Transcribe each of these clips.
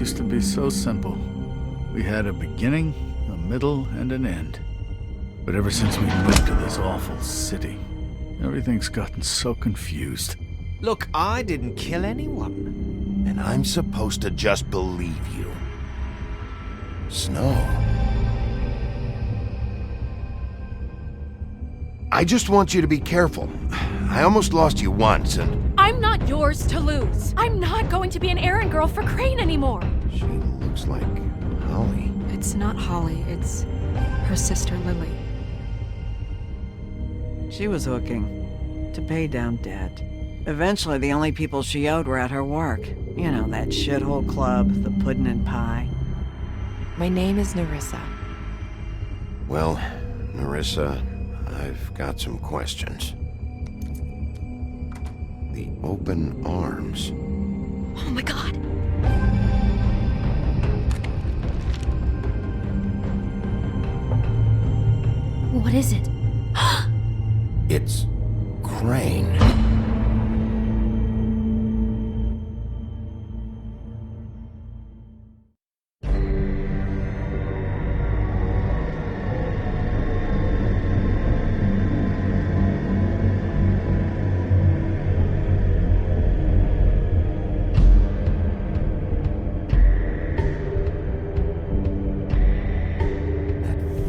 used to be so simple. We had a beginning, a middle, and an end. But ever since we moved to this awful city, everything's gotten so confused. Look, I didn't kill anyone. And I'm supposed to just believe you. Snow. I just want you to be careful. I almost lost you once, and... I'm not yours to lose. I'm not going to be an errand girl for Crane anymore. She looks like Holly. It's not Holly, it's her sister Lily. She was hooking to pay down debt. Eventually, the only people she owed were at her work. You know, that shithole club, the puddin' and pie. My name is Nerissa. Well, Nerissa, I've got some questions. The open arms. Oh my god. What is it? It's Crane.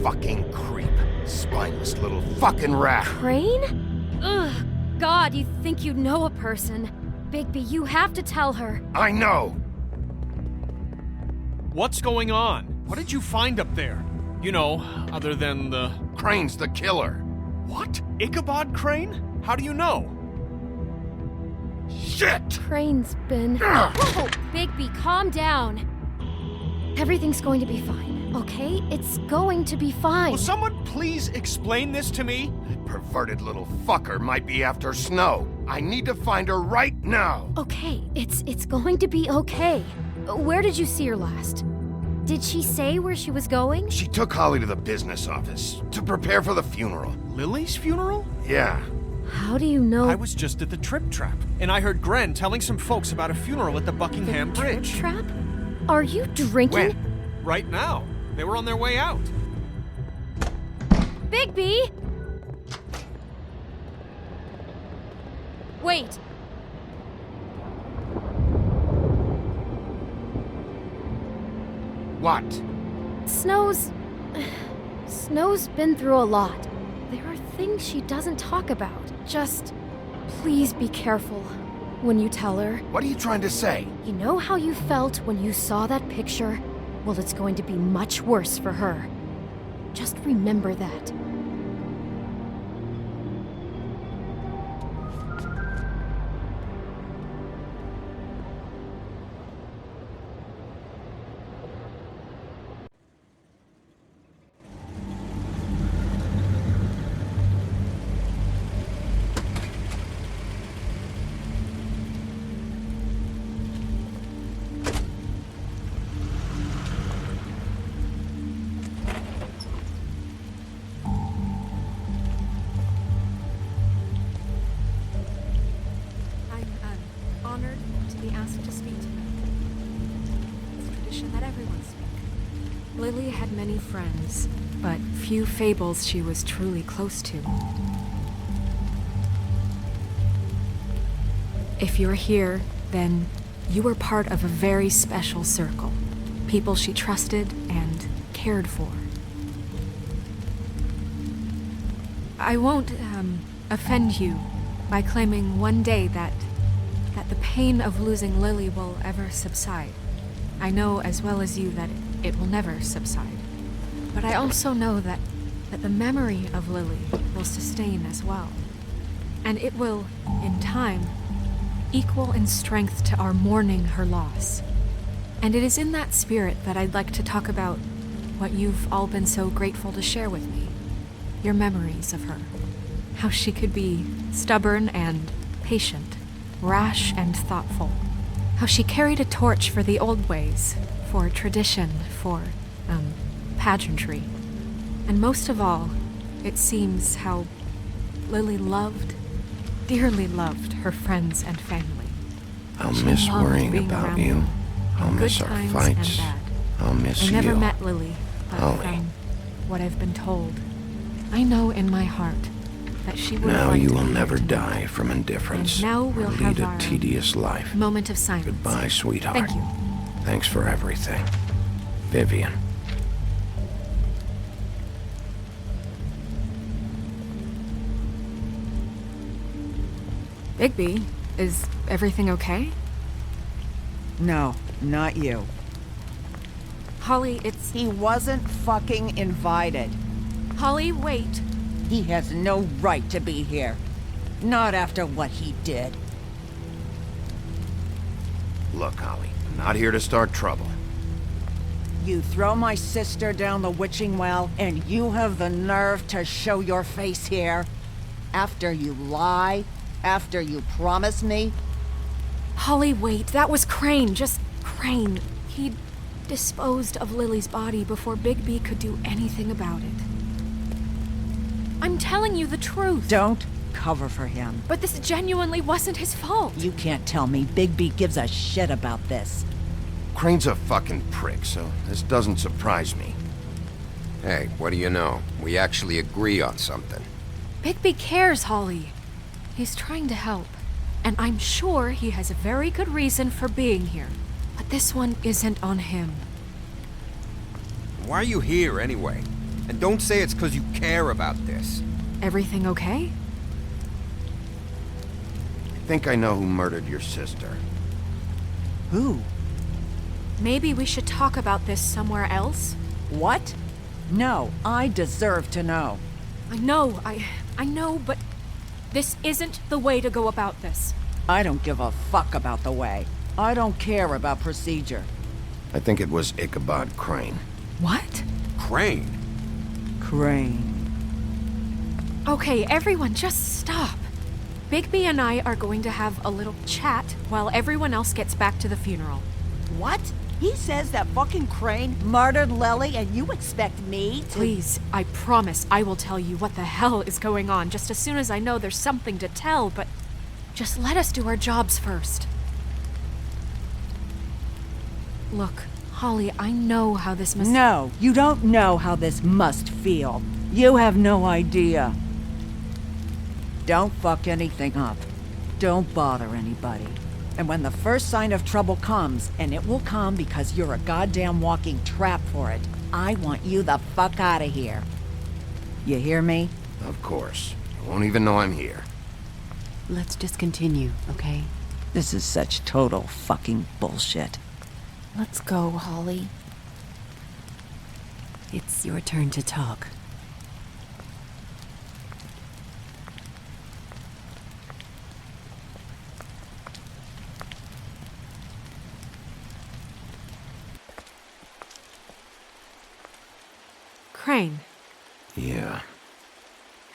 Fucking creep. Spineless little fucking rat. Crane? Ugh. God, you think you know a person. Bigby, you have to tell her. I know. What's going on? What did you find up there? You know, other than the... Crane's the killer. What? Ichabod Crane? How do you know? Shit! Crane's been... Whoa! Bigby, calm down. Everything's going to be fine, okay? It's going to be fine. Will someone please explain this to me? That perverted little fucker might be after Snow. I need to find her right now. Okay, it's going to be okay. Where did you see her last? Did she say where she was going? She took Holly to the business office to prepare for the funeral. Lily's funeral? Yeah. How do you know? I was just at the Trip Trap, and I heard Gren telling some folks about a funeral at the Buckingham the Bridge. Trip trap? Are you drinking? When? Right now. They were on their way out. Bigby! Wait. What? Snow's been through a lot. There are things she doesn't talk about. Just please be careful when you tell her. What are you trying to say? You know how you felt when you saw that picture? Well, it's going to be much worse for her. Just remember that. Honored to be asked to speak to you. It's a tradition that everyone speak. Lily had many friends, but few fables she was truly close to. If you're here, then you were part of a very special circle. People she trusted and cared for. I won't, offend you by claiming one day that the pain of losing Lily will ever subside. I know as well as you that it will never subside. But I also know that the memory of Lily will sustain as well. And it will, in time, equal in strength to our mourning her loss. And it is in that spirit that I'd like to talk about what you've all been so grateful to share with me. Your memories of her. How she could be stubborn and patient, rash and thoughtful. How she carried a torch for the old ways, for tradition, for, pageantry. And most of all, it seems how Lily dearly loved her friends and family. I'll She miss loved worrying being about around you. them. I'll Good miss our times fights. and bad. I'll miss I you. never met Lily, but Holly. from what I've been told, I know in my heart that she would Now like you to will be never here tonight. die from indifference. And now we'll or have lead a our tedious life. Moment of silence. Goodbye, sweetheart. Thank you. Thanks for everything. Vivian. Bigby, is everything okay? No, not you. Holly, it's... He wasn't fucking invited. Holly, wait. He has no right to be here. Not after what he did. Look, Holly, I'm not here to start trouble. You throw my sister down the witching well, and you have the nerve to show your face here? After you lie? After you promise me? Holly, wait. That was Crane. Just Crane. He'd disposed of Lily's body before Bigby could do anything about it. I'm telling you the truth. Don't cover for him. But this genuinely wasn't his fault. You can't tell me Bigby gives a shit about this. Crane's a fucking prick, so this doesn't surprise me. Hey, what do you know? We actually agree on something. Bigby cares, Holly. He's trying to help. And I'm sure he has a very good reason for being here. But this one isn't on him. Why are you here anyway? And don't say it's because you care about this. Everything okay? I think I know who murdered your sister. Who? Maybe we should talk about this somewhere else? What? No, I deserve to know. I know, but this isn't the way to go about this. I don't give a fuck about the way. I don't care about procedure. I think it was Ichabod Crane. What? Crane? Crane. Okay, everyone, just stop. Bigby and I are going to have a little chat while everyone else gets back to the funeral. What? He says that fucking Crane murdered Lily and you expect me to— Please, I promise I will tell you what the hell is going on just as soon as I know there's something to tell, but just let us do our jobs first. Look, Holly, I know how this must— No, you don't know how this must feel. You have no idea. Don't fuck anything up. Don't bother anybody. And when the first sign of trouble comes, and it will come because you're a goddamn walking trap for it, I want you the fuck out of here. You hear me? Of course. You won't even know I'm here. Let's just continue, okay? This is such total fucking bullshit. Let's go, Holly. It's your turn to talk. Crane, Yeah.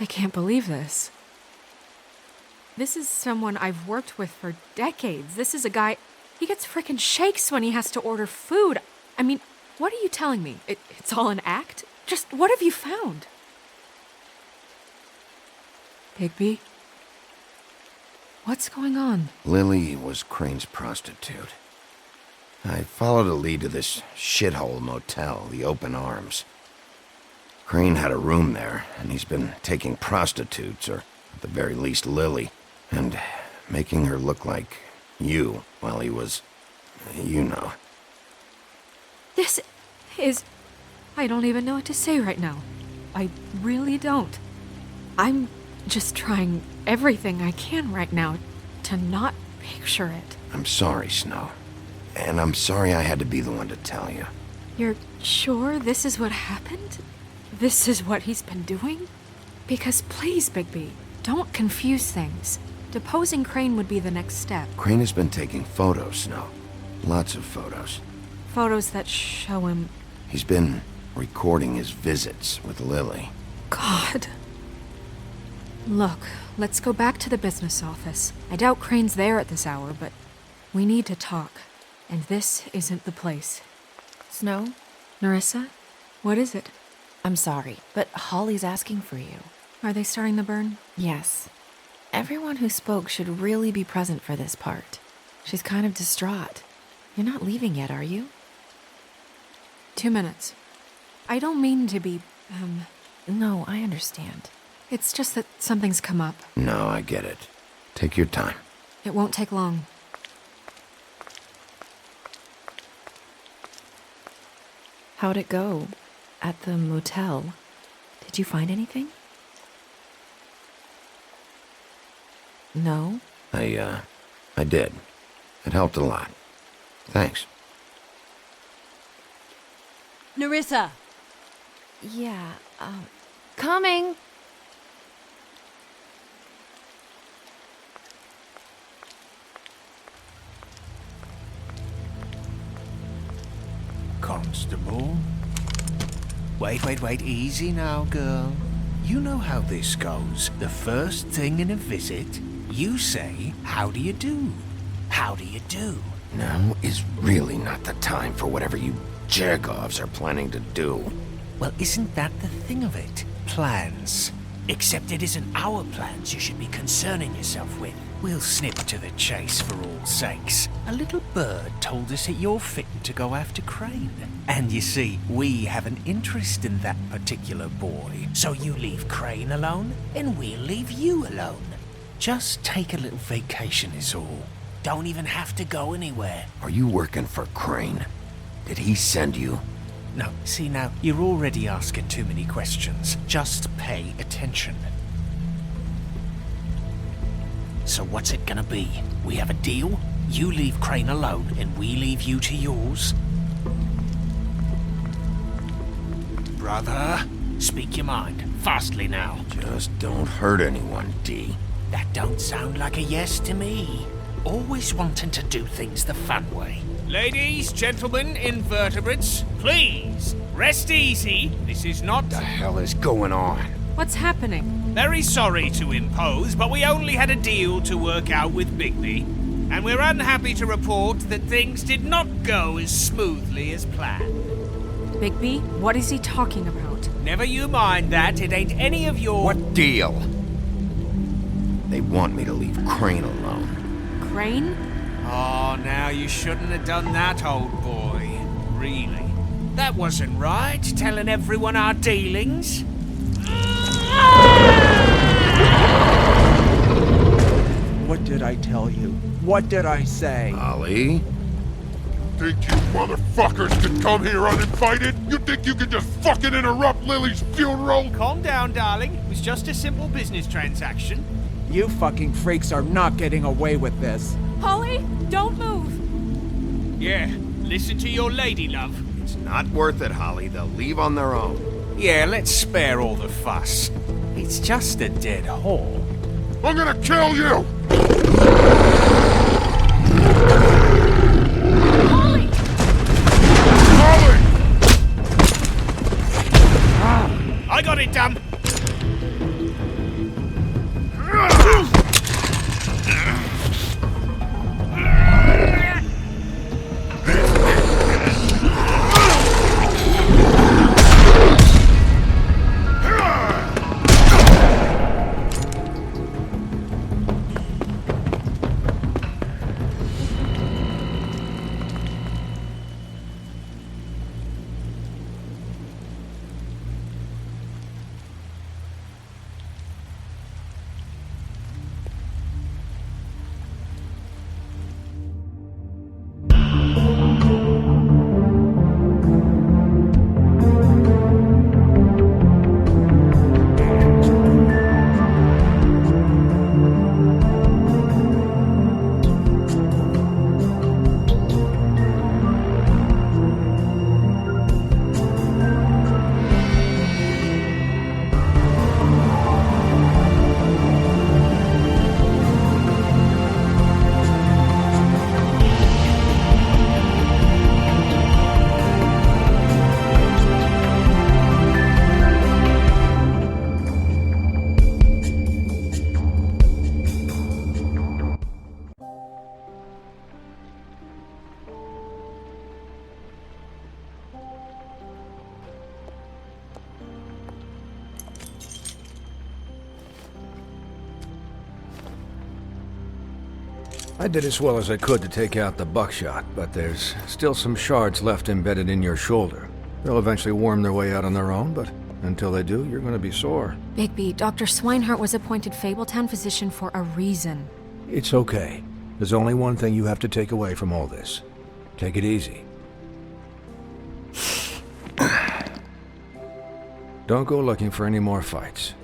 I can't believe this. This is someone I've worked with for decades. This is a guy... He gets frickin' shakes when he has to order food. I mean, what are you telling me? It's all an act? Just what have you found? Bigby? What's going on? Lily was Crane's prostitute. I followed a lead to this shithole motel, the Open Arms. Crane had a room there, and he's been taking prostitutes, or at the very least Lily, and making her look like you while he was, you know. This is... I don't even know what to say right now. I really don't. I'm just trying everything I can right now to not picture it. I'm sorry, Snow. And I'm sorry I had to be the one to tell you. You're sure this is what happened? This is what he's been doing? Because please, Bigby, don't confuse things. Deposing Crane would be the next step. Crane has been taking photos, Snow. Lots of photos. Photos that show him... He's been recording his visits with Lily. God. Look, let's go back to the business office. I doubt Crane's there at this hour, but we need to talk. And this isn't the place. Snow? Narissa? What is it? I'm sorry, but Holly's asking for you. Are they starting the burn? Yes. Everyone who spoke should really be present for this part. She's kind of distraught. You're not leaving yet, are you? 2 minutes. I don't mean to be, No, I understand. It's just that something's come up. No, I get it. Take your time. It won't take long. How'd it go? At the motel? Did you find anything? No? I did. It helped a lot. Thanks. Nerissa! Yeah, coming! Constable? Wait, easy now, girl. You know how this goes. The first thing in a visit, you say, how do you do? How do you do? Now is really not the time for whatever you jerk-offs are planning to do. Well, isn't that the thing of it? Plans. Except it isn't our plans you should be concerning yourself with. We'll snip to the chase for all sakes. A little bird told us that you're fitting to go after Crane. And you see, we have an interest in that particular boy. So you leave Crane alone, and we'll leave you alone. Just take a little vacation is all. Don't even have to go anywhere. Are you working for Crane? Did he send you? No, see now, you're already asking too many questions. Just pay attention. So what's it gonna be? We have a deal? You leave Crane alone, and we leave you to yours? Brother, speak your mind. Fastly now. Just don't hurt anyone, D. That don't sound like a yes to me. Always wanting to do things the fun way. Ladies, gentlemen, invertebrates, please, rest easy. This is not... What the hell is going on? What's happening? Very sorry to impose, but we only had a deal to work out with Bigby. And we're unhappy to report that things did not go as smoothly as planned. Bigby, what is he talking about? Never you mind that, it ain't any of your... What deal? They want me to leave Crane alone. Crane? Oh, now you shouldn't have done that, old boy. Really. That wasn't right, telling everyone our dealings. What did I tell you? What did I say? Holly? Think you motherfuckers can come here uninvited? You think you can just fucking interrupt Lily's funeral? Calm down, darling. It was just a simple business transaction. You fucking freaks are not getting away with this. Holly, don't move! Yeah, listen to your lady, love. It's not worth it, Holly. They'll leave on their own. Yeah, let's spare all the fuss. It's just a dead hole. I'm gonna kill you! Holly! Holly! I got it done. I did as well as I could to take out the buckshot, but there's still some shards left embedded in your shoulder. They'll eventually worm their way out on their own, but until they do, you're gonna be sore. Bigby, Dr. Swinehart was appointed Fabletown physician for a reason. It's okay. There's only one thing you have to take away from all this. Take it easy. Don't go looking for any more fights.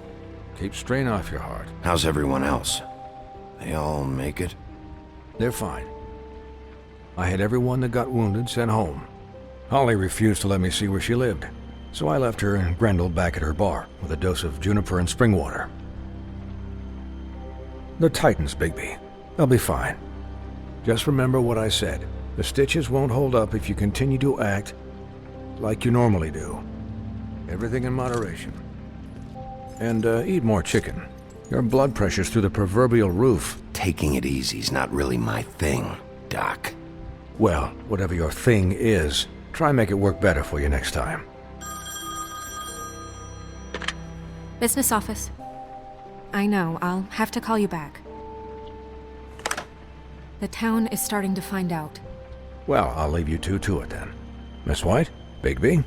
Keep strain off your heart. How's everyone else? They all make it? They're fine. I had everyone that got wounded sent home. Holly refused to let me see where she lived, so I left her and Grendel back at her bar with a dose of juniper and spring water. The Titans, Bigby. They'll be fine. Just remember what I said. The stitches won't hold up if you continue to act like you normally do. Everything in moderation. And eat more chicken. Your blood pressure's through the proverbial roof. Taking it easy's not really my thing, Doc. Well, whatever your thing is, try and make it work better for you next time. Business office. I know, I'll have to call you back. The town is starting to find out. Well, I'll leave you two to it then. Miss White? Bigby?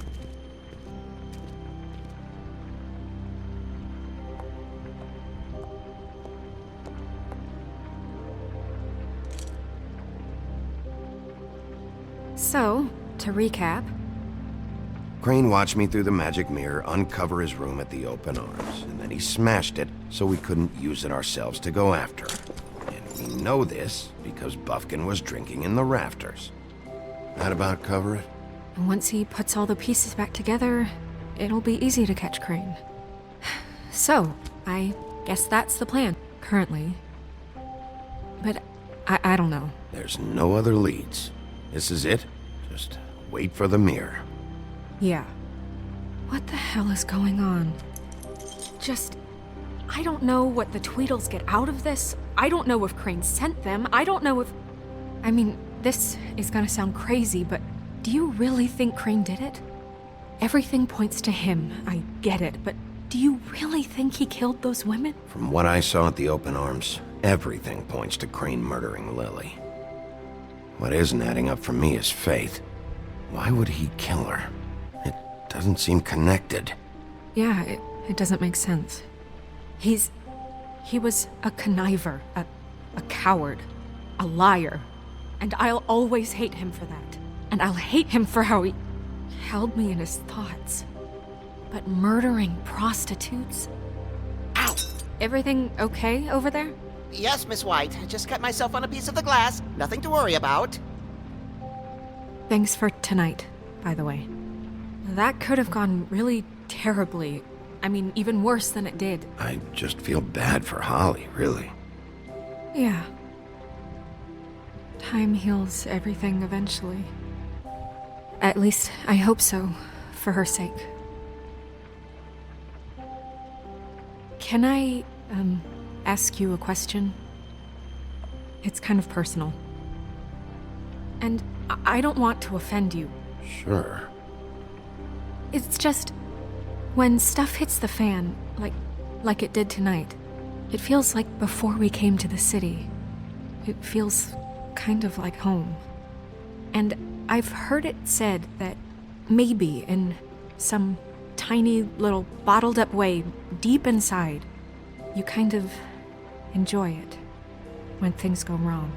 So, to recap... Crane watched me through the magic mirror uncover his room at the open arms, and then he smashed it so we couldn't use it ourselves to go after him. And we know this because Buffkin was drinking in the rafters. That about cover it? And once he puts all the pieces back together, it'll be easy to catch Crane. So, I guess that's the plan, currently. But I don't know. There's no other leads. This is it. Just wait for the mirror. Yeah. What the hell is going on? I don't know what the Tweedles get out of this. I don't know if Crane sent them. I don't know if... I mean, this is gonna sound crazy, but do you really think Crane did it? Everything points to him. I get it, but do you really think he killed those women? From what I saw at the open arms, everything points to Crane murdering Lily. What isn't adding up for me is Faith. Why would he kill her? It doesn't seem connected. Yeah, it doesn't make sense. He was a conniver, a coward, a liar. And I'll always hate him for that. And I'll hate him for how he held me in his thoughts. But murdering prostitutes? Ow! Everything okay over there? Yes, Miss White. Just cut myself on a piece of the glass. Nothing to worry about. Thanks for tonight, by the way. That could have gone really terribly. I mean, even worse than it did. I just feel bad for Holly, really. Yeah. Time heals everything eventually. At least, I hope so, for her sake. Can I, ask you a question? It's kind of personal. And I don't want to offend you. Sure. It's just... when stuff hits the fan, like it did tonight, it feels like before we came to the city. It feels kind of like home. And I've heard it said that maybe in some tiny little bottled up way deep inside, you kind of enjoy it when things go wrong.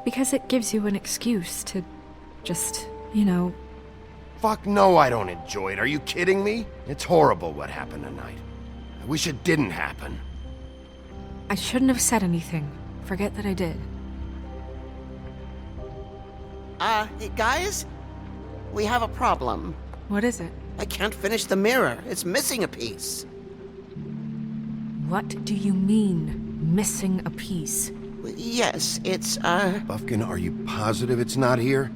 Because it gives you an excuse to just, you know... Fuck no, I don't enjoy it. Are you kidding me? It's horrible what happened tonight. I wish it didn't happen. I shouldn't have said anything. Forget that I did. Hey, guys? We have a problem. What is it? I can't finish the mirror. It's missing a piece. What do you mean, missing a piece? Yes, it's, Buffkin, are you positive it's not here?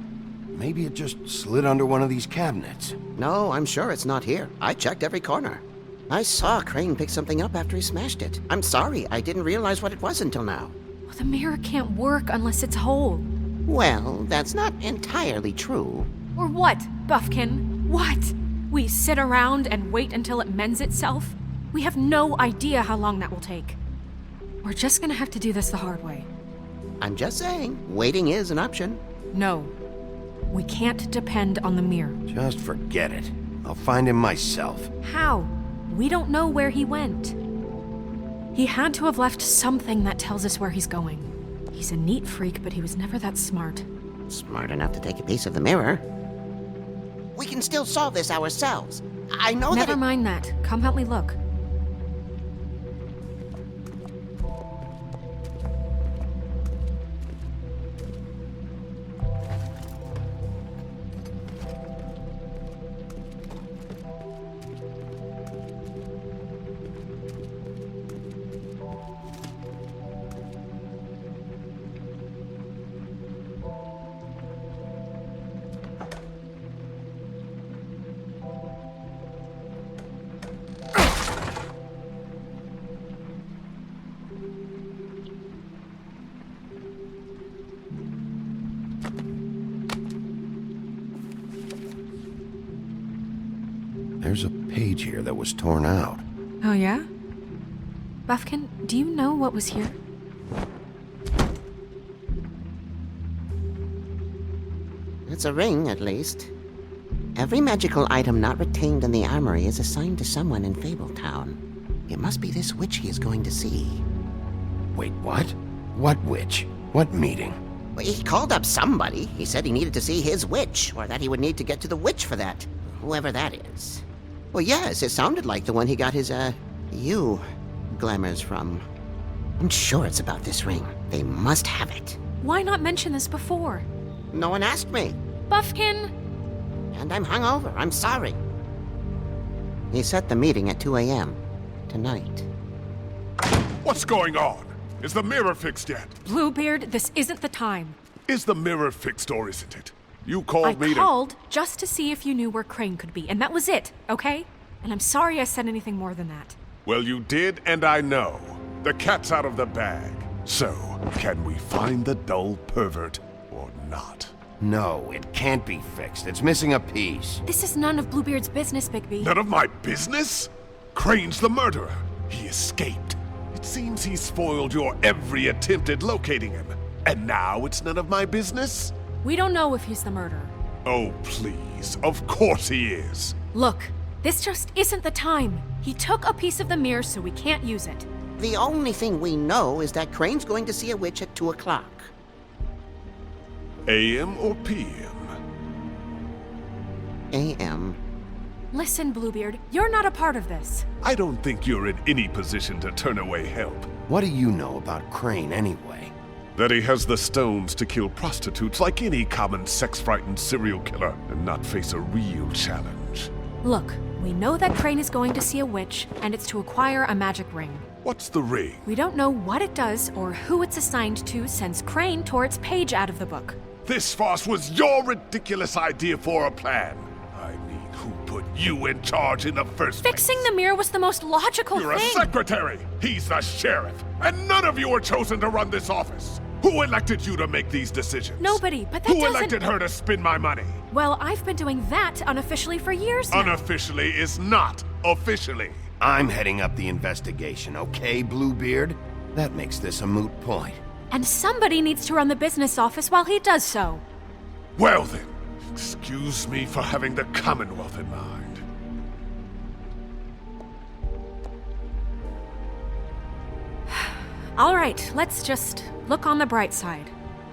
Maybe it just slid under one of these cabinets. No, I'm sure it's not here. I checked every corner. I saw Crane pick something up after he smashed it. I'm sorry, I didn't realize what it was until now. Well, the mirror can't work unless it's whole. Well, that's not entirely true. Or what, Buffkin? What? We sit around and wait until it mends itself? We have no idea how long that will take. We're just gonna have to do this the hard way. I'm just saying, waiting is an option. No. We can't depend on the mirror. Just forget it. I'll find him myself. How? We don't know where he went. He had to have left something that tells us where he's going. He's a neat freak, but he was never that smart. Smart enough to take a piece of the mirror. We can still solve this ourselves. I know that. Never mind that. Come help me look. There's a page here that was torn out. Oh, yeah? Buffkin, do you know what was here? It's a ring, at least. Every magical item not retained in the armory is assigned to someone in Fabletown. It must be this witch he is going to see. Wait, what? What witch? What meeting? Well, he called up somebody. He said he needed to see his witch, or that he would need to get to the witch for that. Whoever that is. Well, yes, it sounded like the one he got his, glamours from. I'm sure it's about this ring. They must have it. Why not mention this before? No one asked me. Buffkin! And I'm hungover. I'm sorry. He set the meeting at 2 a.m. tonight. What's going on? Is the mirror fixed yet? Bluebeard, this isn't the time. Is the mirror fixed or isn't it? You called me I called just to see if you knew where Crane could be, and that was it, okay? And I'm sorry I said anything more than that. Well, you did, and I know. The cat's out of the bag. So, can we find the dull pervert or not? No, it can't be fixed. It's missing a piece. This is none of Bluebeard's business, Bigby. None of my business? Crane's the murderer. He escaped. It seems he spoiled your every attempt at locating him. And now it's none of my business? We don't know if he's the murderer. Oh, please. Of course he is. Look, this just isn't the time. He took a piece of the mirror, so we can't use it. The only thing we know is that Crane's going to see a witch at 2 o'clock. AM or PM? AM. Listen, Bluebeard, you're not a part of this. I don't think you're in any position to turn away help. What do you know about Crane anyway? That he has the stones to kill prostitutes like any common sex-frightened serial killer and not face a real challenge. Look, we know that Crane is going to see a witch, and it's to acquire a magic ring. What's the ring? We don't know what it does or who it's assigned to since Crane tore its page out of the book. This farce was your ridiculous idea for a plan. I mean, who put you in charge in the first place? Fixing the mirror was the most logical You're thing. a secretary! He's the sheriff! And none of you were chosen to run this office! Who elected you to make these decisions? Nobody, but that Who doesn't... elected her to spend my money? Well, I've been doing that unofficially for years now. Unofficially is not officially. I'm heading up the investigation, okay, Bluebeard? That makes this a moot point. And somebody needs to run the business office while he does so. Well then, excuse me for having the Commonwealth in mind. All right, let's just look on the bright side.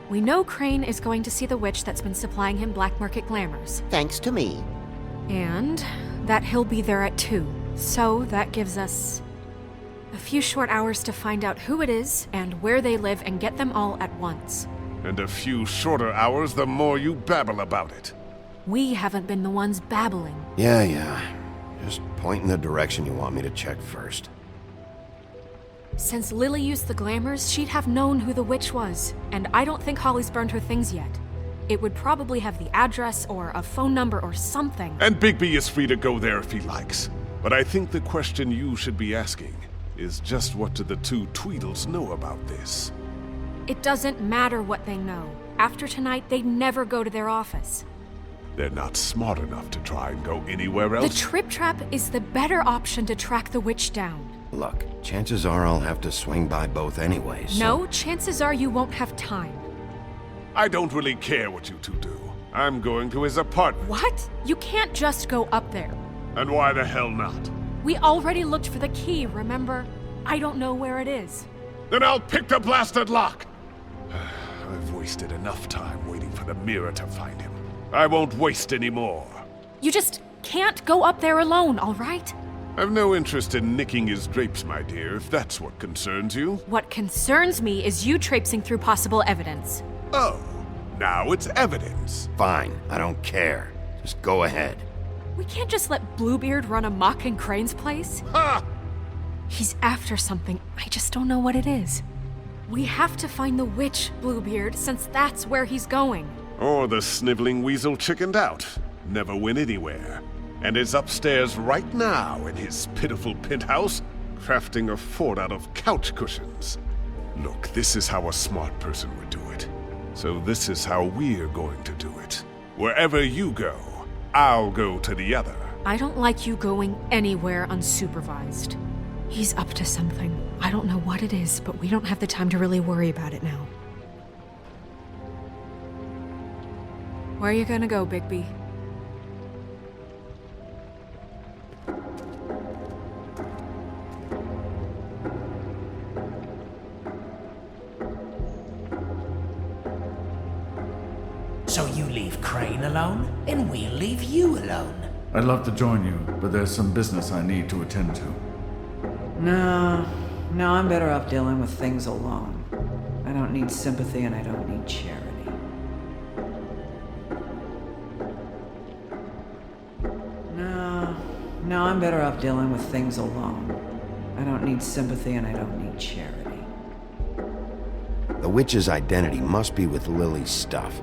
We know Crane is going to see the witch that's been supplying him black market glamours. Thanks to me. And that he'll be there at 2. So that gives us a few short hours to find out who it is and where they live and get them all at once. And a few shorter hours the more you babble about it. We haven't been the ones babbling. Yeah. Just point in the direction you want me to check first. Since Lily used the glamours, she'd have known who the witch was, and I don't think Holly's burned her things yet. It would probably have the address or a phone number or something. And Bigby is free to go there if he likes. But I think the question you should be asking is just what do the two Tweedles know about this? It doesn't matter what they know. After tonight, they'd never go to their office. They're not smart enough to try and go anywhere else. The Trip Trap is the better option to track the witch down. Look, chances are I'll have to swing by both anyways. so- No, chances are you won't have time. I don't really care what you two do. I'm going to his apartment. What? You can't just go up there. And why the hell not? We already looked for the key, remember? I don't know where it is. Then I'll pick the blasted lock! I've wasted enough time waiting for the mirror to find him. I won't waste any more. You just can't go up there alone, all right? I've no interest in nicking his drapes, my dear, if that's what concerns you. What concerns me is you traipsing through possible evidence. Oh, now it's evidence. Fine, I don't care. Just go ahead. We can't just let Bluebeard run amok in Crane's place. Ha! He's after something, I just don't know what it is. We have to find the witch, Bluebeard, since that's where he's going. Or the sniveling weasel chickened out. Never went anywhere. And is upstairs right now in his pitiful penthouse, crafting a fort out of couch cushions. Look, this is how a smart person would do it. So this is how we're going to do it. Wherever you go, I'll go to the other. I don't like you going anywhere unsupervised. He's up to something. I don't know what it is, but we don't have the time to really worry about it now. Where are you gonna go, Bigby? So you leave Crane alone, and we'll leave you alone. I'd love to join you, but there's some business I need to attend to. No, I'm better off dealing with things alone. I don't need sympathy and I don't need charity. No, I'm better off dealing with things alone. I don't need sympathy and I don't need charity. The witch's identity must be with Lily's stuff.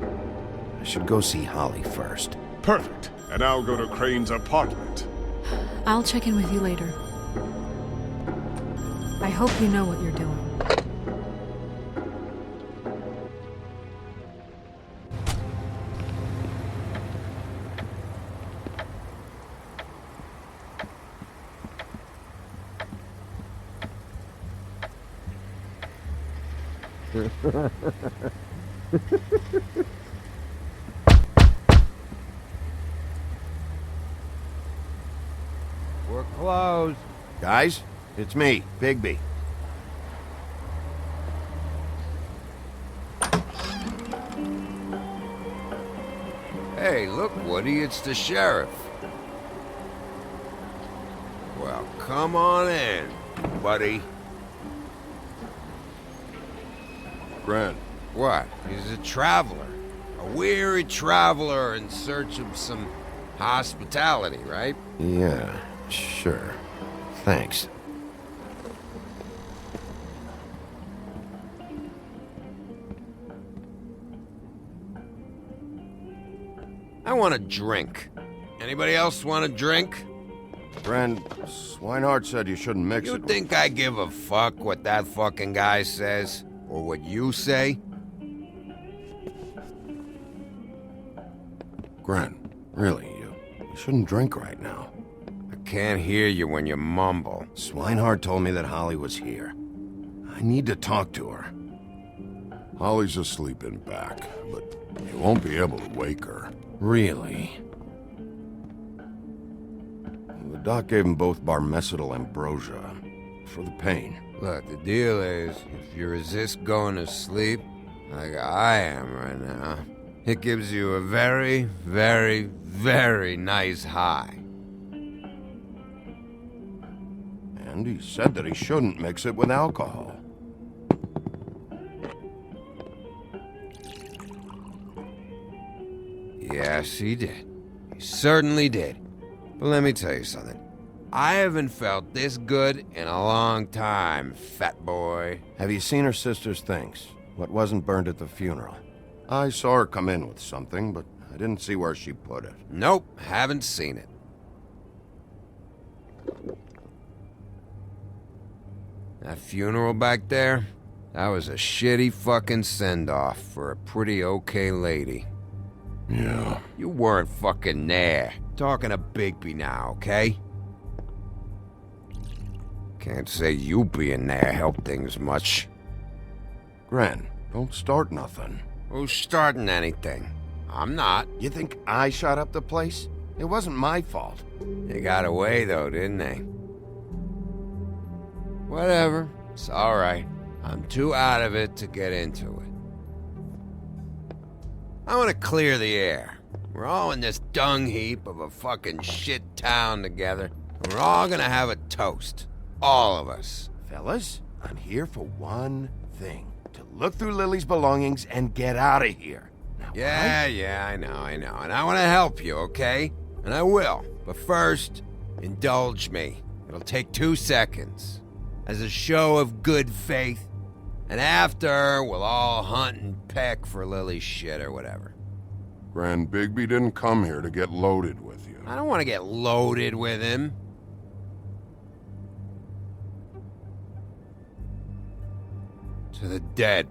I should go see Holly first. Perfect. And I'll go to Crane's apartment. I'll check in with you later. I hope you know what you're doing. We're closed. Guys, it's me, Bigby. Hey, look, Woody, it's the sheriff. Well, come on in, buddy. Grant. What? He's a traveler. A weary traveler in search of some hospitality, right? Yeah, sure. Thanks. I want a drink. Anybody else want a drink? Friend, Swinehart said you shouldn't mix it. You think I give a fuck what that fucking guy says? Or what you say? Grant, really, you shouldn't drink right now. I can't hear you when you mumble. Swinehart told me that Holly was here. I need to talk to her. Holly's asleep in back, but you won't be able to wake her. Really? The doc gave them both Barmecidal ambrosia for the pain. Look, the deal is, if you resist going to sleep, like I am right now, it gives you a very, very, very nice high. And he said that he shouldn't mix it with alcohol. Yes, he did. He certainly did. But let me tell you something. I haven't felt this good in a long time, fat boy. Have you seen her sister's things? What wasn't burned at the funeral? I saw her come in with something, but I didn't see where she put it. Nope, haven't seen it. That funeral back there? That was a shitty fucking send-off for a pretty okay lady. Yeah. You weren't fucking there. Talking to Bigby now, okay? Can't say you being there helped things much. Gren, don't start nothing. Who's starting anything? I'm not. You think I shot up the place? It wasn't my fault. They got away, though, didn't they? Whatever. It's alright. I'm too out of it to get into it. I want to clear the air. We're all in this dung heap of a fucking shit town together, and we're all gonna have a toast. All of us. Fellas, I'm here for one thing. To look through Lily's belongings and get out of here. Now, Yeah, I know. And I want to help you, okay? And I will. But first, indulge me. It'll take 2 seconds. As a show of good faith. And after, we'll all hunt and peck for Lily's shit or whatever. Gran Bigby didn't come here to get loaded with you. I don't want to get loaded with him. To the dead.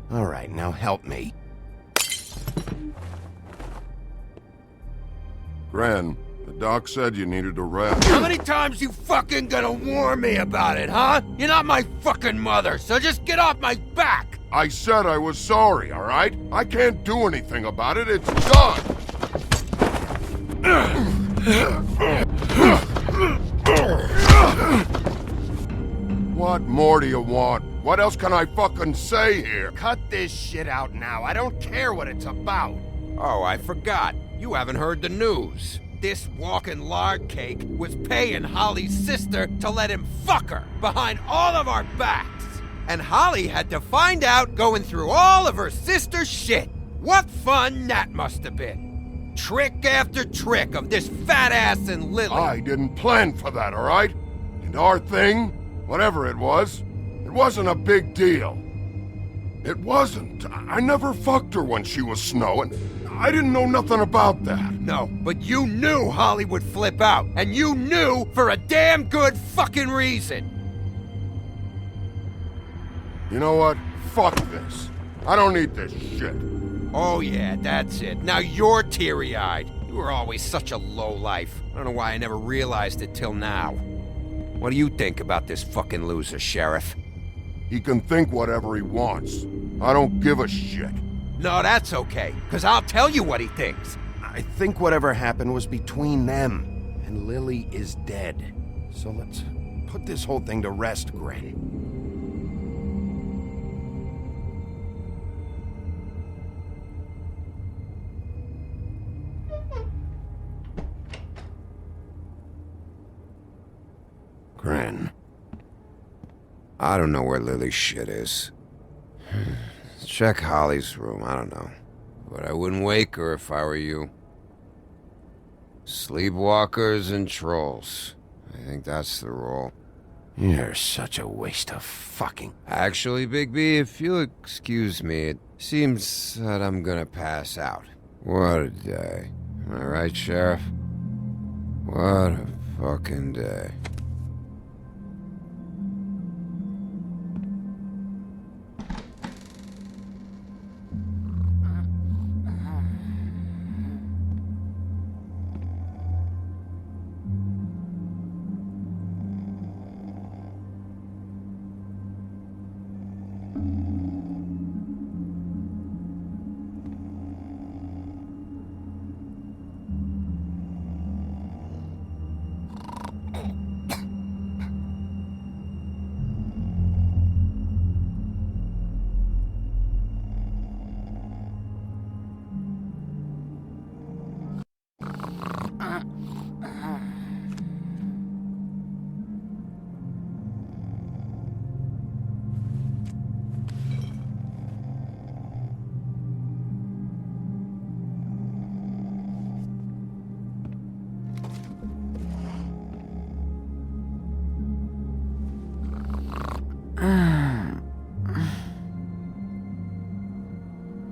All right, now help me. Gran, the doc said you needed a rest. How many times you fucking gonna warn me about it, huh? You're not my fucking mother, so just get off my back! I said I was sorry, all right? I can't do anything about it. It's done! What more do you want? What else can I fucking say here? Cut this shit out now. I don't care what it's about. Oh, I forgot. You haven't heard the news. This walking lard cake was paying Holly's sister to let him fuck her behind all of our backs. And Holly had to find out going through all of her sister's shit. What fun that must have been. Trick after trick of this fat ass and Lily. I didn't plan for that, all right? And our thing, whatever it wasn't a big deal. It wasn't. I never fucked her when she was snowing. I didn't know nothing about that. No, but you knew Holly would flip out. And you knew for a damn good fucking reason. You know what? Fuck this. I don't need this shit. Oh yeah, that's it. Now you're teary-eyed. You were always such a lowlife. I don't know why I never realized it till now. What do you think about this fucking loser, Sheriff? He can think whatever he wants. I don't give a shit. No, that's okay, because I'll tell you what he thinks. I think whatever happened was between them, and Lily is dead. So let's put this whole thing to rest, Gren. Gren. I don't know where Lily's shit is. Check Holly's room, I don't know. But I wouldn't wake her if I were you. Sleepwalkers and trolls. I think that's the rule. You're such a waste of fucking... Actually, Bigby, if you'll excuse me, it seems that I'm gonna pass out. What a day. Am I right, Sheriff? What a fucking day.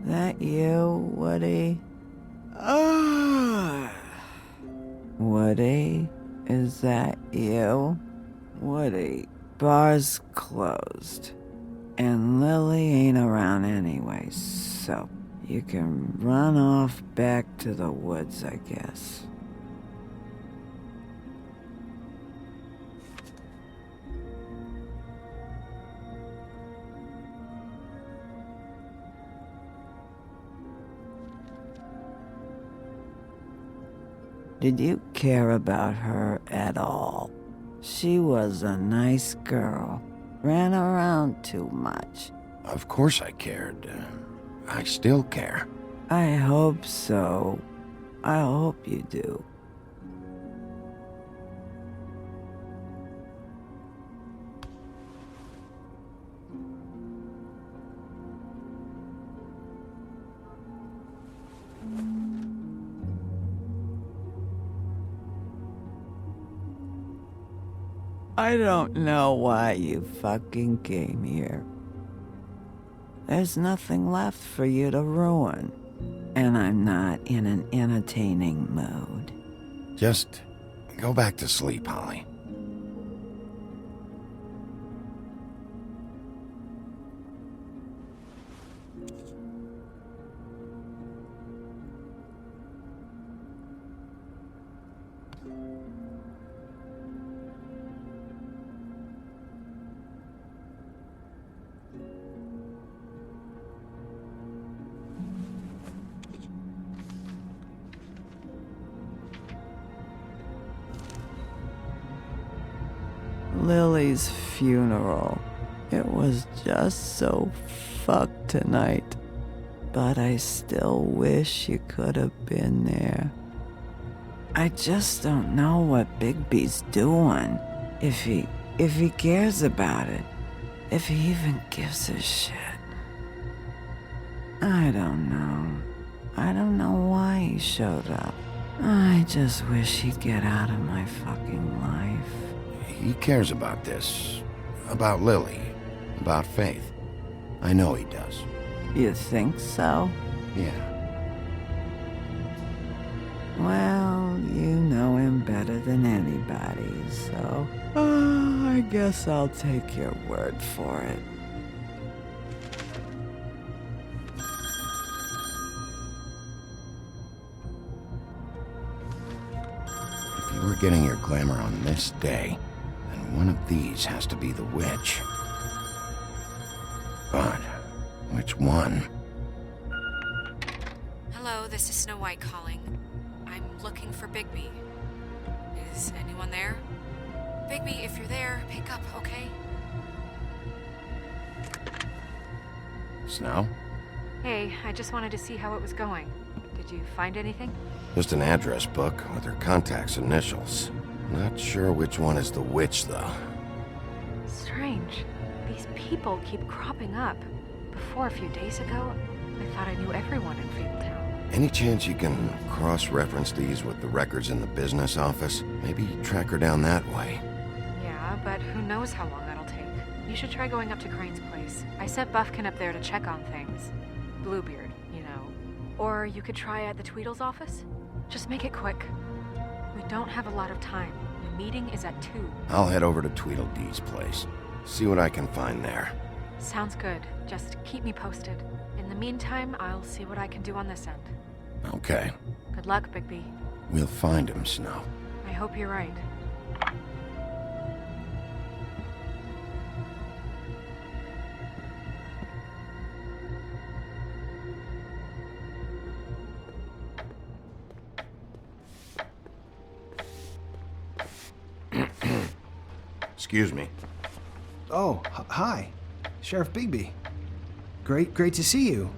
That you, Woody? Woody? Is that you? Woody, bar's closed. And Lily ain't around anyway, so You can run off back to the woods, I guess. Did you care about her at all? She was a nice girl. Ran around too much. Of course I cared. I still care. I hope so. I hope you do. I don't know why you fucking came here. There's nothing left for you to ruin. And I'm not in an entertaining mood. Just go back to sleep, Holly. Lily's funeral. It was just so fucked tonight. But I still wish you could have been there. I just don't know what Bigby's doing. If he cares about it. If he even gives a shit. I don't know. I don't know why he showed up. I just wish he'd get out of my fucking life. He cares about this. About Lily. About Faith. I know he does. You think so? Yeah. Well, you know him better than anybody, so... I guess I'll take your word for it. If you were getting your glamour on this day, then one of these has to be the witch. But which one? Hello, this is Snow White calling. I'm looking for Bigby. Is anyone there? Bigby, if you're there, pick up, okay? Snow? Hey, I just wanted to see how it was going. Did you find anything? Just an address book with her contact's initials. Not sure which one is the witch, though. Strange. These people keep cropping up. Before, a few days ago, I thought I knew everyone in Fabletown. Any chance you can cross-reference these with the records in the business office? Maybe track her down that way. Yeah, but who knows how long that'll take. You should try going up to Crane's place. I sent Buffkin up there to check on things. Bluebeard, you know. Or you could try at the Tweedle's office. Just make it quick. We don't have a lot of time. The meeting is at 2. I'll head over to Tweedledee's place. See what I can find there. Sounds good. Just keep me posted. In the meantime, I'll see what I can do on this end. Okay. Good luck, Bigby. We'll find him, Snow. I hope you're right. Excuse me. Oh, hi. Sheriff Bigby. Great to see you.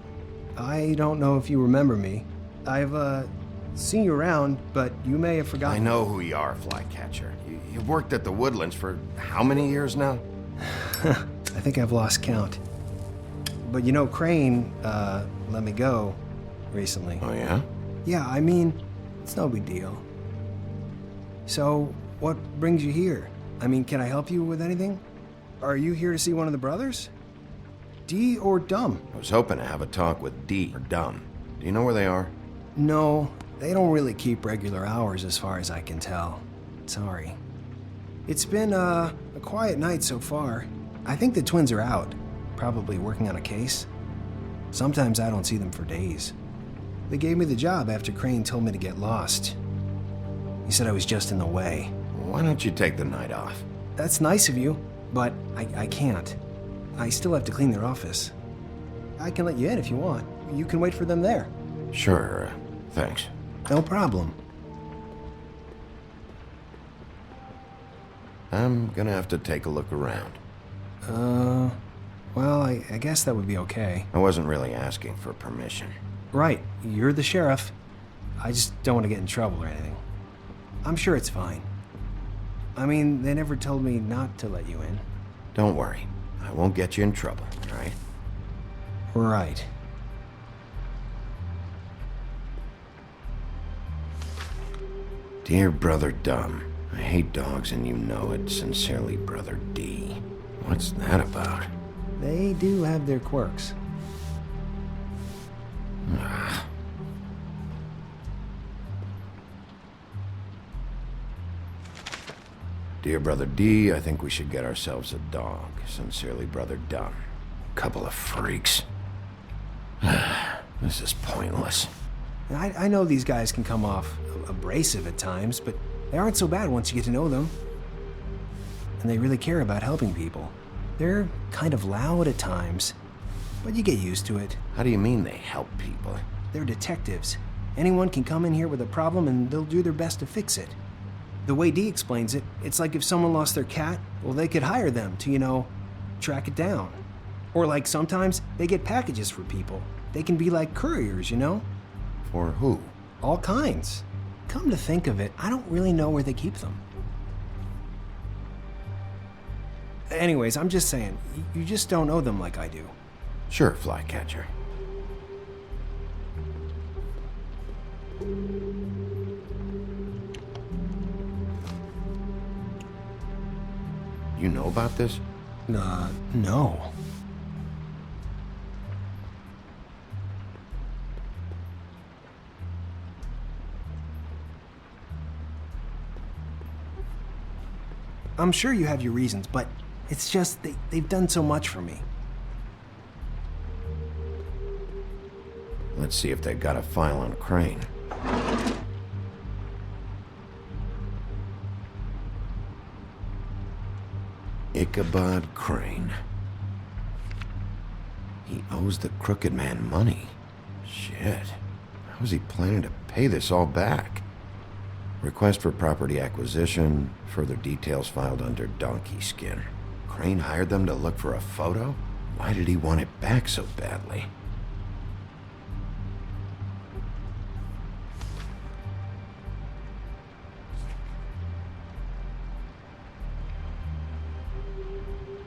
I don't know if you remember me. I've, seen you around, but you may have forgotten. I know who you are, Flycatcher. You've worked at the Woodlands for how many years now? I think I've lost count. But you know, Crane, let me go recently. Oh, yeah? Yeah, I mean, it's no big deal. So, what brings you here? I mean, can I help you with anything? Are you here to see one of the brothers? D or Dumb? I was hoping to have a talk with D or Dumb. Do you know where they are? No, they don't really keep regular hours as far as I can tell. Sorry. It's been, a quiet night so far. I think the twins are out, probably working on a case. Sometimes I don't see them for days. They gave me the job after Crane told me to get lost. He said I was just in the way. Why don't you take the night off? That's nice of you, but I can't. I still have to clean their office. I can let you in if you want. You can wait for them there. Sure, thanks. No problem. I'm gonna have to take a look around. Well, I guess that would be okay. I wasn't really asking for permission. Right, you're the sheriff. I just don't want to get in trouble or anything. I'm sure it's fine. I mean, they never told me not to let you in. Don't worry. I won't get you in trouble, all right? Right. Dear Brother Dumb, I hate dogs and you know it. Sincerely, Brother D. What's that about? They do have their quirks. Ah. Dear Brother D, I think we should get ourselves a dog. Sincerely, Brother Dumb. Couple of freaks. This is pointless. I know these guys can come off abrasive at times, but they aren't so bad once you get to know them. And they really care about helping people. They're kind of loud at times, but you get used to it. How do you mean they help people? They're detectives. Anyone can come in here with a problem and they'll do their best to fix it. The way Dee explains it, it's like if someone lost their cat, well, they could hire them to, track it down. Or like sometimes they get packages for people. They can be like couriers, For who? All kinds. Come to think of it, I don't really know where they keep them. Anyways, I'm just saying, you just don't know them like I do. Sure, Flycatcher. You know about this? No. I'm sure you have your reasons, but it's just they've done so much for me. Let's see if they've got a file on Crane. Ichabod Crane. He owes the crooked man money. Shit. How is he planning to pay this all back? Request for property acquisition. Further details filed under donkey skin. Crane hired them to look for a photo? Why did he want it back so badly?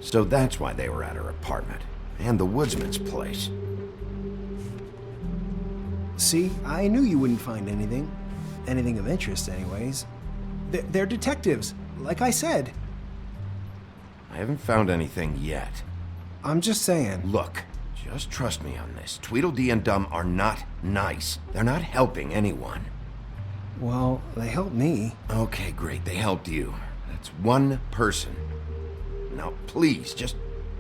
So that's why they were at her apartment. And the woodsman's place. See, I knew you wouldn't find anything. Anything of interest, anyways. They're detectives, like I said. I haven't found anything yet. I'm just saying. Look, just trust me on this. Tweedledee and Dumb are not nice. They're not helping anyone. Well, they helped me. Okay, great. They helped you. That's one person. Now, please, just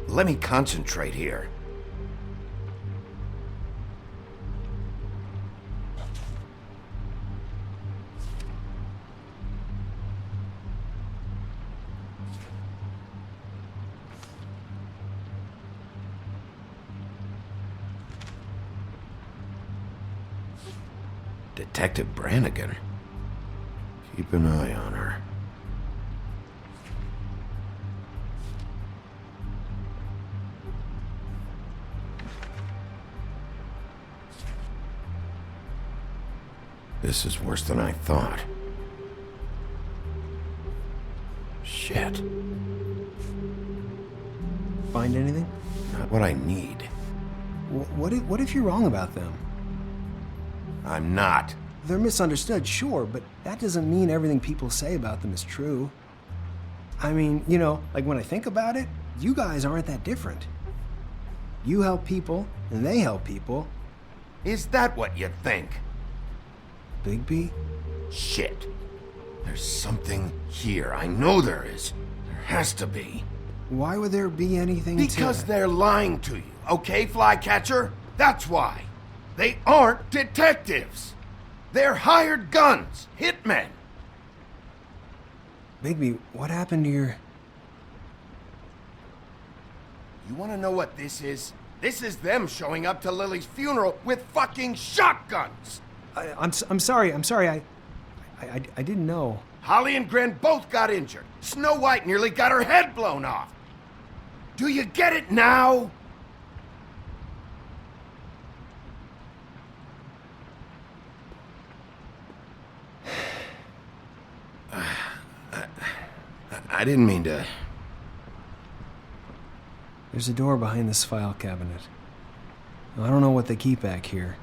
let me concentrate here. Detective Brannigan. Keep an eye on her. This is worse than I thought. Shit. Find anything? Not what I need. What if you're wrong about them? I'm not. They're misunderstood, sure, but that doesn't mean everything people say about them is true. I mean, like when I think about it, you guys aren't that different. You help people, and they help people. Is that what you think? Bigby? Shit. There's something here. I know there is. There has to be. Why would there be anything Because they're lying to you, okay, Flycatcher? That's why. They aren't detectives. They're hired guns, hitmen. Bigby, what happened to your... You want to know what this is? This is them showing up to Lily's funeral with fucking shotguns. I'm sorry. I didn't know. Holly and Gren both got injured. Snow White nearly got her head blown off. Do you get it now? I didn't mean to... There's a door behind this file cabinet. I don't know what they keep back here,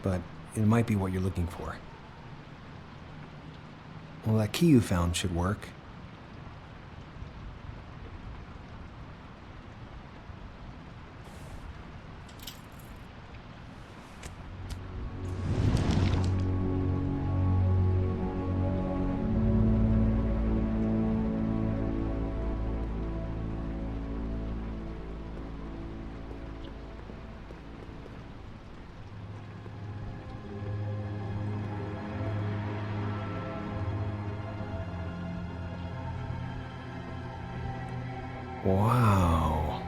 but it might be what you're looking for. Well, that key you found should work. Wow.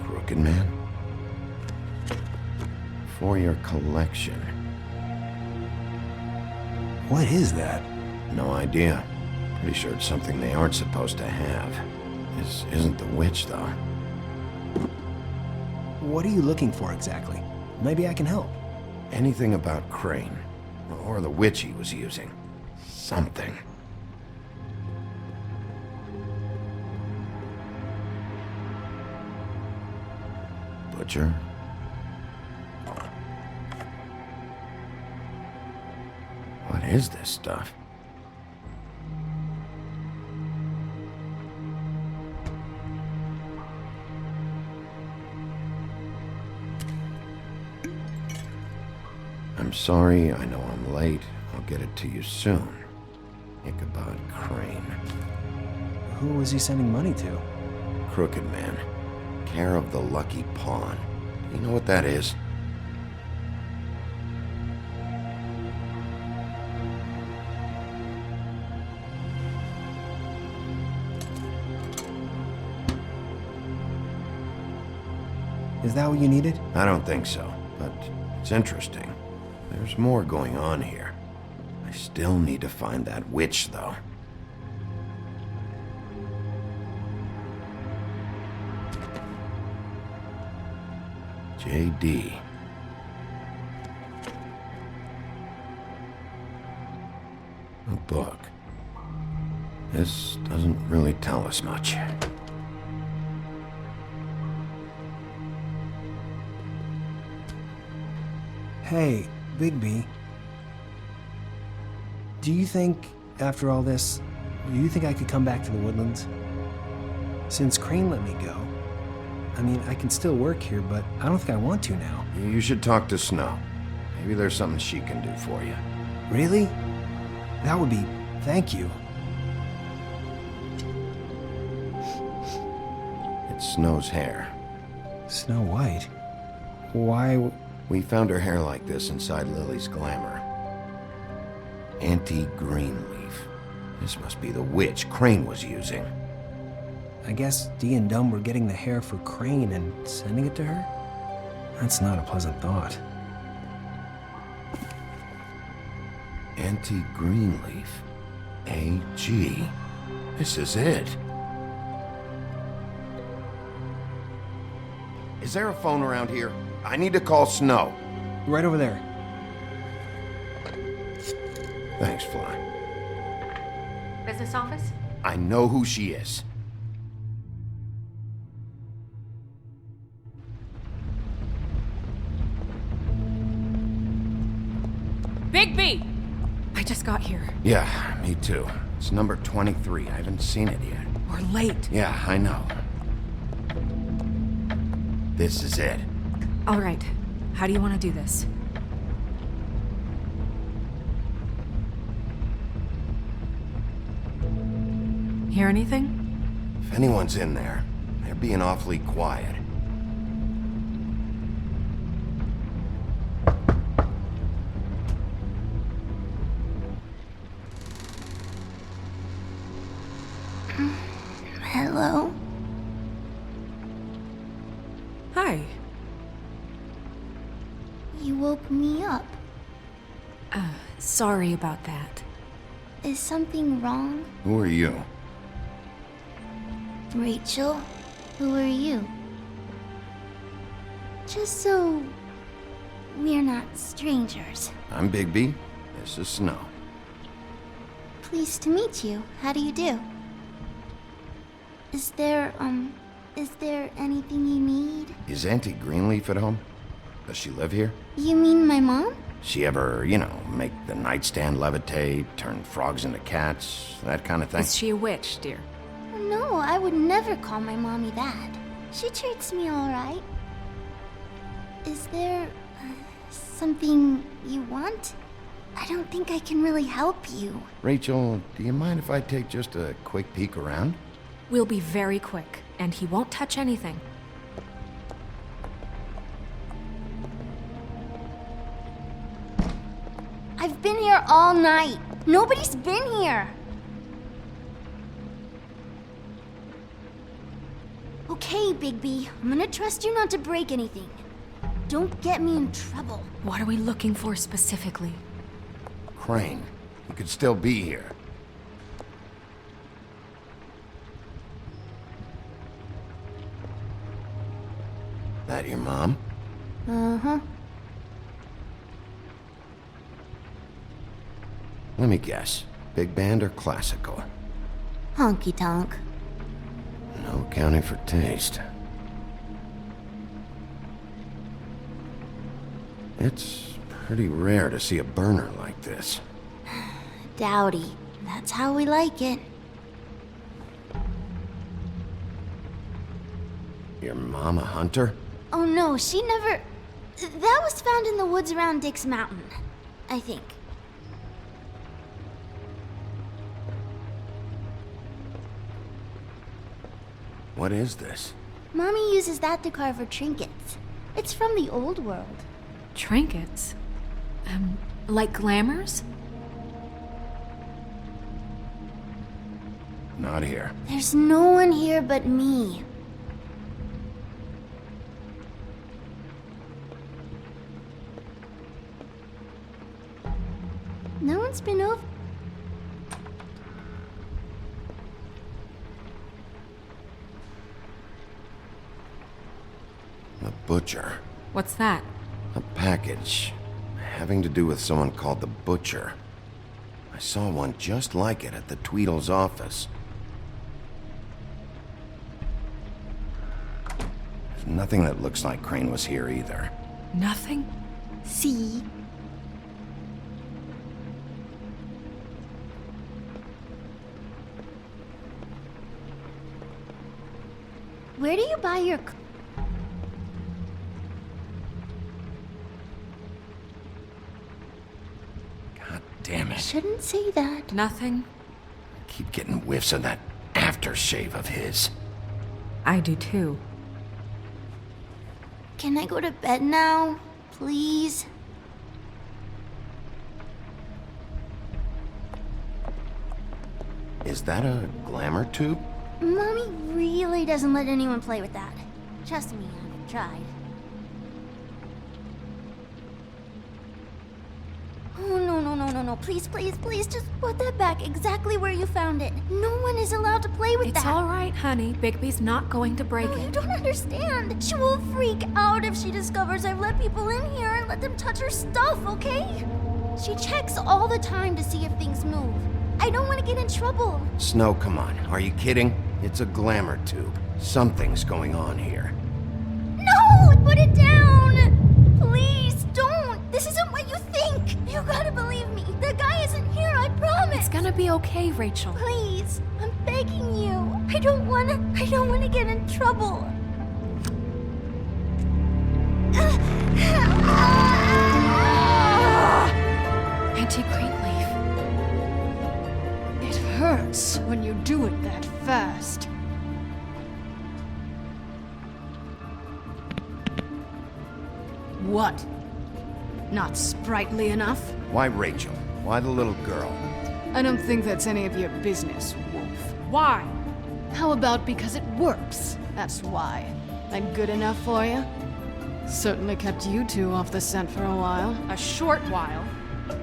Crooked Man? For your collection. What is that? No idea. Pretty sure it's something they aren't supposed to have. This isn't the witch, though. What are you looking for exactly? Maybe I can help. Anything about Crane. Or the witch he was using. Something. Butcher? What is this stuff? I'm sorry, I know I'm late. I'll get it to you soon. Ichabod Crane. Who was he sending money to? Crooked Man. Care of the Lucky Pawn. You know what that is? Is that what you needed? I don't think so, but it's interesting. There's more going on here. I still need to find that witch, though. J.D. A book. This doesn't really tell us much. Hey, Bigby. Do you think, after all this, do you think I could come back to the Woodlands? Since Crane let me go, I mean, I can still work here, but I don't think I want to now. You should talk to Snow. Maybe there's something she can do for you. Really? That would be... thank you. It's Snow's hair. Snow White? Why... We found her hair like this inside Lily's glamour. Anti-Greenleaf. This must be the witch Crane was using. I guess Dee and Dumb were getting the hair for Crane and sending it to her? That's not a pleasant thought. Anti-Greenleaf. A.G. This is it. Is there a phone around here? I need to call Snow. Right over there. Thanks, Fly. Business office? I know who she is. Bigby! just got here. Yeah, me too. It's number 23. I haven't seen it yet. We're late. Yeah, I know. This is it. All right. How do you want to do this? Hear anything? If anyone's in there, they're being awfully quiet. Hello? Hi. You woke me up. Sorry about that. Is something wrong? Who are you? Rachel? Who are you? Just so we're not strangers. I'm Bigby. This is Snow. Pleased to meet you. How do you do? Is there anything you need? Is Auntie Greenleaf at home? Does she live here? You mean my mom? She ever, make the nightstand levitate, turn frogs into cats, that kind of thing? Is she a witch, dear? No, I would never call my mommy that. She treats me all right. Is there something you want? I don't think I can really help you. Rachel, do you mind if I take just a quick peek around? We'll be very quick, and he won't touch anything. I've been here all night. Nobody's been here. Okay, Bigby. I'm gonna trust you not to break anything. Don't get me in trouble. What are we looking for specifically? Crane. He could still be here. That your mom? Uh-huh. Let me guess. Big band or classical? Honky tonk. No accounting for taste. It's pretty rare to see a burner like this. Dowdy. That's how we like it. Your mom a hunter? Oh no, she never... That was found in the woods around Dick's Mountain, I think. What is this? Mommy uses that to carve her trinkets. It's from the old world. Trinkets? Like glamours? Not here. There's no one here but me. No one's been over. The butcher. What's that? A package. Having to do with someone called the Butcher. I saw one just like it at the Tweedle's office. There's nothing that looks like Crane was here either. Nothing? See? Where do you buy your... God damn it. Shouldn't say that. Nothing? I keep getting whiffs of that aftershave of his. I do too. Can I go to bed now? Please? Is that a glamour tube? Mommy really doesn't let anyone play with that. Trust me, I've tried. Oh, no. Please, just put that back exactly where you found it. No one is allowed to play with that. It's all right, honey. Bigby's not going to break it. You don't understand. She will freak out if she discovers I've let people in here and let them touch her stuff, okay? She checks all the time to see if things move. I don't want to get in trouble. Snow, come on. Are you kidding? It's a glamour tube. Something's going on here. No! Put it down! Please, don't! This isn't what you think! You gotta believe me. The guy isn't here gonna be okay, Rachel. Please, I'm begging you. I don't wanna get in trouble. Auntie Greenleaf. It hurts when you do it that fast. What? Not sprightly enough? Why Rachel? Why the little girl? I don't think that's any of your business, Wolf. Why? How about because it works? That's why. I'm good enough for you? Certainly kept you two off the scent for a while. A short while.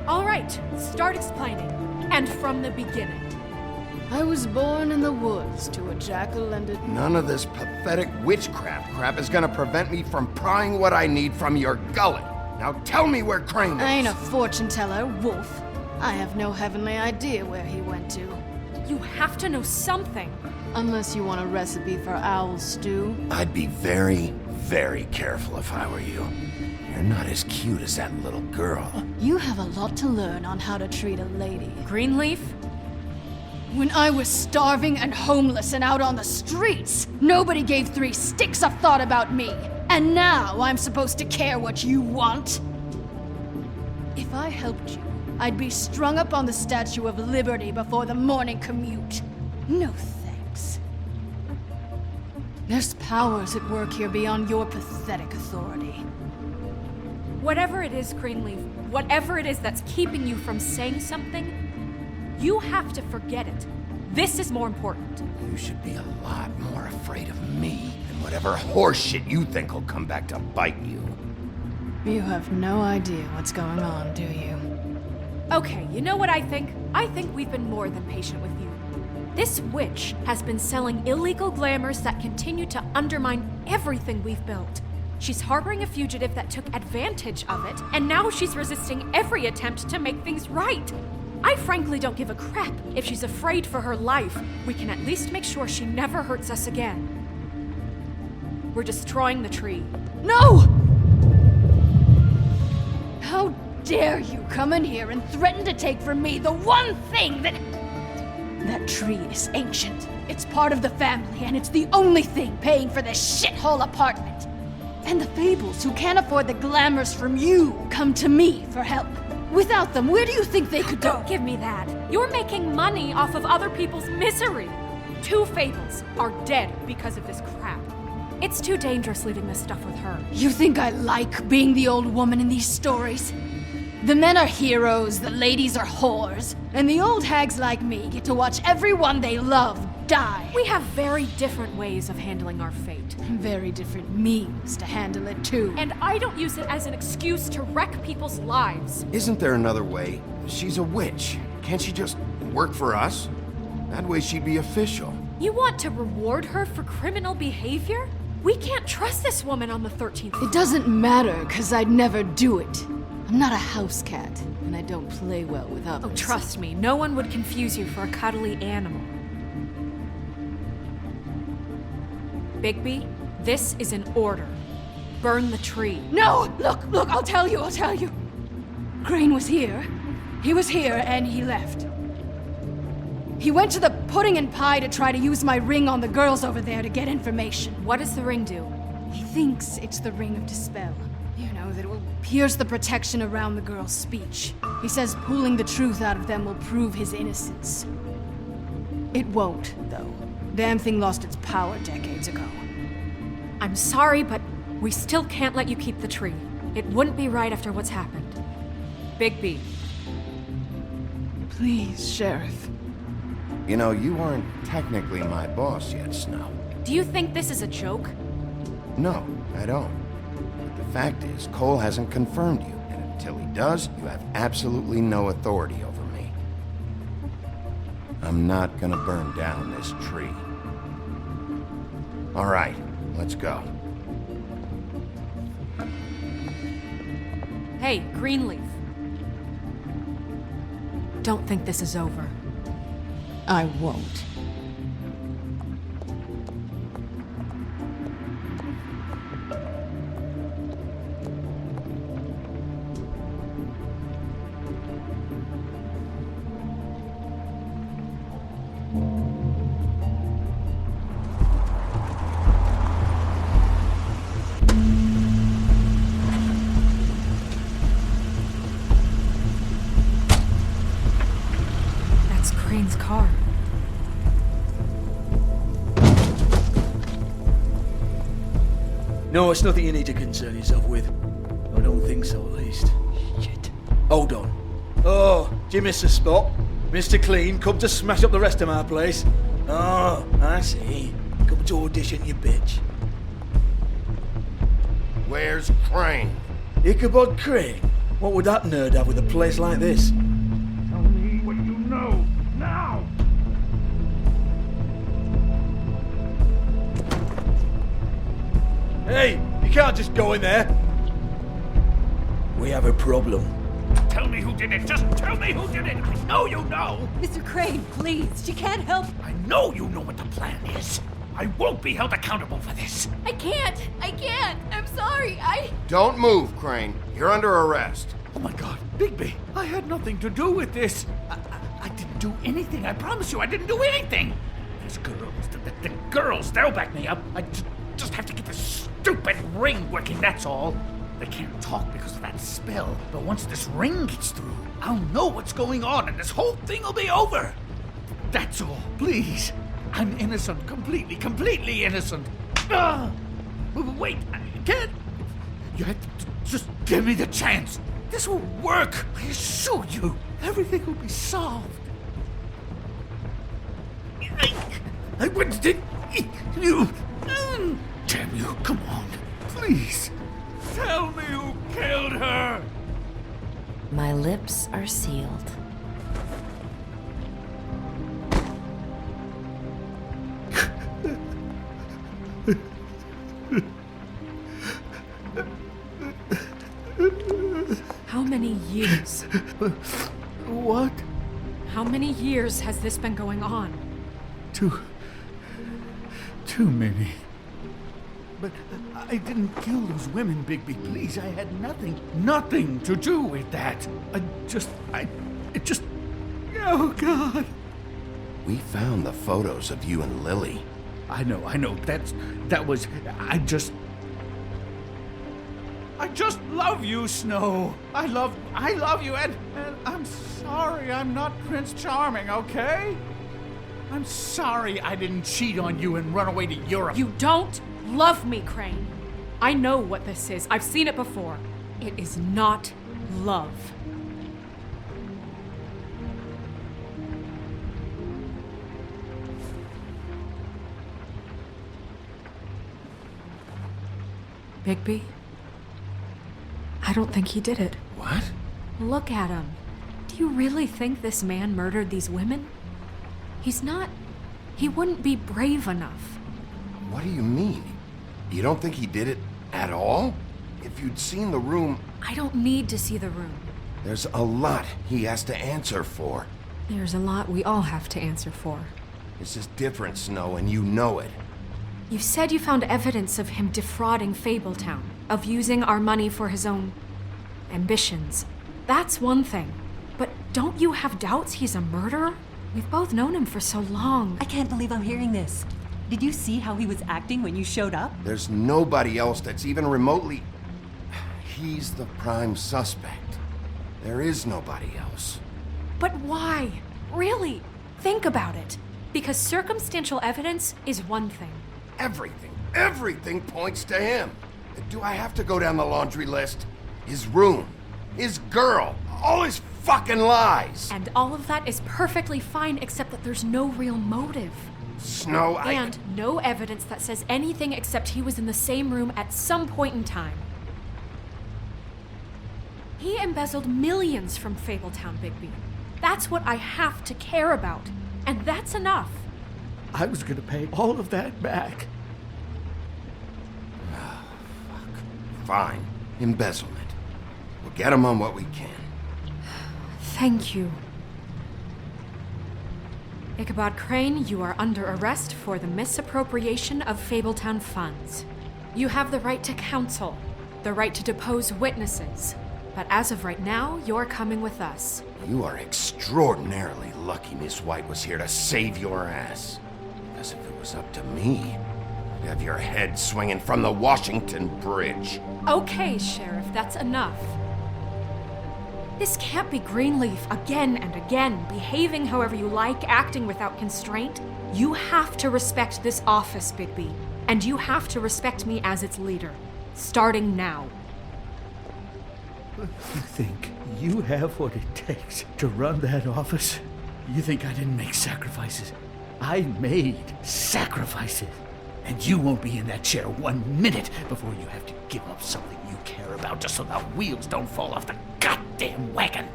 All right, start explaining. And from the beginning. I was born in the woods to a jackal and a... None of this pathetic witchcraft crap is gonna prevent me from prying what I need from your gullet. Now tell me where Crane is. I ain't a fortune teller, Wolf. I have no heavenly idea where he went to. You have to know something. Unless you want a recipe for owl stew. I'd be very, very careful if I were you. You're not as cute as that little girl. You have a lot to learn on how to treat a lady. Greenleaf? When I was starving and homeless and out on the streets, nobody gave 3 sticks of thought about me. And now I'm supposed to care what you want? If I helped you, I'd be strung up on the Statue of Liberty before the morning commute. No thanks. There's powers at work here beyond your pathetic authority. Whatever it is, Greenleaf, whatever it is that's keeping you from saying something, you have to forget it. This is more important. You should be a lot more afraid of me than whatever horseshit you think will come back to bite you. You have no idea what's going on, do you? Okay, you know what I think? I think we've been more than patient with you. This witch has been selling illegal glamours that continue to undermine everything we've built. She's harboring a fugitive that took advantage of it, and now she's resisting every attempt to make things right. I frankly don't give a crap if she's afraid for her life. We can at least make sure she never hurts us again. We're destroying the tree. No! How dare you come in here and threaten to take from me the one thing that... That tree is ancient. It's part of the family, and it's the only thing paying for this shithole apartment. And the Fables, who can't afford the glamours from you, come to me for help. Without them, where do you think they could go? Don't give me that. You're making money off of other people's misery. 2 Fables are dead because of this crap. It's too dangerous leaving this stuff with her. You think I like being the old woman in these stories? The men are heroes, the ladies are whores, and the old hags like me get to watch everyone they love die. We have very different ways of handling our fate. Very different means to handle it, too. And I don't use it as an excuse to wreck people's lives. Isn't there another way? She's a witch. Can't she just work for us? That way she'd be official. You want to reward her for criminal behavior? We can't trust this woman on the 13th floor. It doesn't matter, because I'd never do it. I'm not a house cat, and I don't play well with others. Oh, trust me, no one would confuse you for a cuddly animal. Bigby, this is an order. Burn the tree. No! Look, I'll tell you. Crane was here. He was here, and he left. He went to the pudding and pie to try to use my ring on the girls over there to get information. What does the ring do? He thinks it's the ring of dispel. You know, that it will pierce the protection around the girls' speech. He says pulling the truth out of them will prove his innocence. It won't, though. Damn thing lost its power decades ago. I'm sorry, but we still can't let you keep the tree. It wouldn't be right after what's happened. Bigby. Please, Sheriff. You know, you aren't technically my boss yet, Snow. Do you think this is a joke? No, I don't. But the fact is, Cole hasn't confirmed you, and until he does, you have absolutely no authority over me. I'm not gonna burn down this tree. All right, let's go. Hey, Greenleaf. Don't think this is over. I won't. It's Crane's car. No, it's nothing you need to concern yourself with. I don't think so, at least. Shit. Hold on. Oh, do you miss the spot? Mr. Clean, come to smash up the rest of my place. Oh, I see. Come to audition, you bitch. Where's Crane? Ichabod Crane? What would that nerd have with a place like this? Tell me what you know, now! Hey, you can't just go in there. We have a problem. Tell me who did it. Just tell me who did it. I know you know. Mr. Crane, please. She can't help. I know you know what the plan is. I won't be held accountable for this. I can't. I'm sorry. Don't move, Crane. You're under arrest. Oh my God, Bigby, I had nothing to do with this. I didn't do anything. I promise you, I didn't do anything. These girls, the girls, they'll back me up. I just have to get this stupid ring working, that's all. They can't talk because of that spell, but once this ring gets through, I'll know what's going on and this whole thing will be over. That's all, please. I'm innocent, completely innocent. Wait, I can't. You have to just give me the chance. This will work. I assure you, everything will be solved. I wouldn't did you. Damn you, come on, please. Tell me who killed her. My lips are sealed. How many years? What? How many years has this been going on? Too many. But I didn't kill those women, Bigby. Please, I had nothing to do with that. It just... Oh, God. We found the photos of you and Lily. I know. I just love you, Snow. I love you, and I'm sorry I'm not Prince Charming, okay? I'm sorry I didn't cheat on you and run away to Europe. You don't love me, Crane. I know what this is. I've seen it before. It is not love. Bigby? I don't think he did it. What? Look at him. Do you really think this man murdered these women? He wouldn't be brave enough. What do you mean? You don't think he did it at all? If you'd seen the room... I don't need to see the room. There's a lot he has to answer for. There's a lot we all have to answer for. This is different, Snow, and you know it. You said you found evidence of him defrauding Fabletown, of using our money for his own ambitions. That's one thing. But don't you have doubts he's a murderer? We've both known him for so long. I can't believe I'm hearing this. Did you see how he was acting when you showed up? There's nobody else that's even remotely... He's the prime suspect. There is nobody else. But why? Really? Think about it. Because circumstantial evidence is one thing. Everything points to him. Do I have to go down the laundry list? His room, his girl, all his fucking lies. And all of that is perfectly fine, except that there's no real motive. Snow, And no evidence that says anything except he was in the same room at some point in time. He embezzled millions from Fabletown, Bigby. That's what I have to care about. And that's enough. I was gonna pay all of that back. Oh, fuck. Fine. Embezzlement. We'll get him on what we can. Thank you. Ichabod Crane, you are under arrest for the misappropriation of Fabletown funds. You have the right to counsel, the right to depose witnesses. But as of right now, you're coming with us. You are extraordinarily lucky Miss White was here to save your ass. Because if it was up to me, I'd have your head swinging from the Washington Bridge. Okay, Sheriff, that's enough. This can't be Greenleaf again and again, behaving however you like, acting without constraint. You have to respect this office, Bigby. And you have to respect me as its leader. Starting now. You think you have what it takes to run that office? You think I didn't make sacrifices? I made sacrifices. And you won't be in that chair 1 minute before you have to give up something you care about just so the wheels don't fall off the goddamn wagon.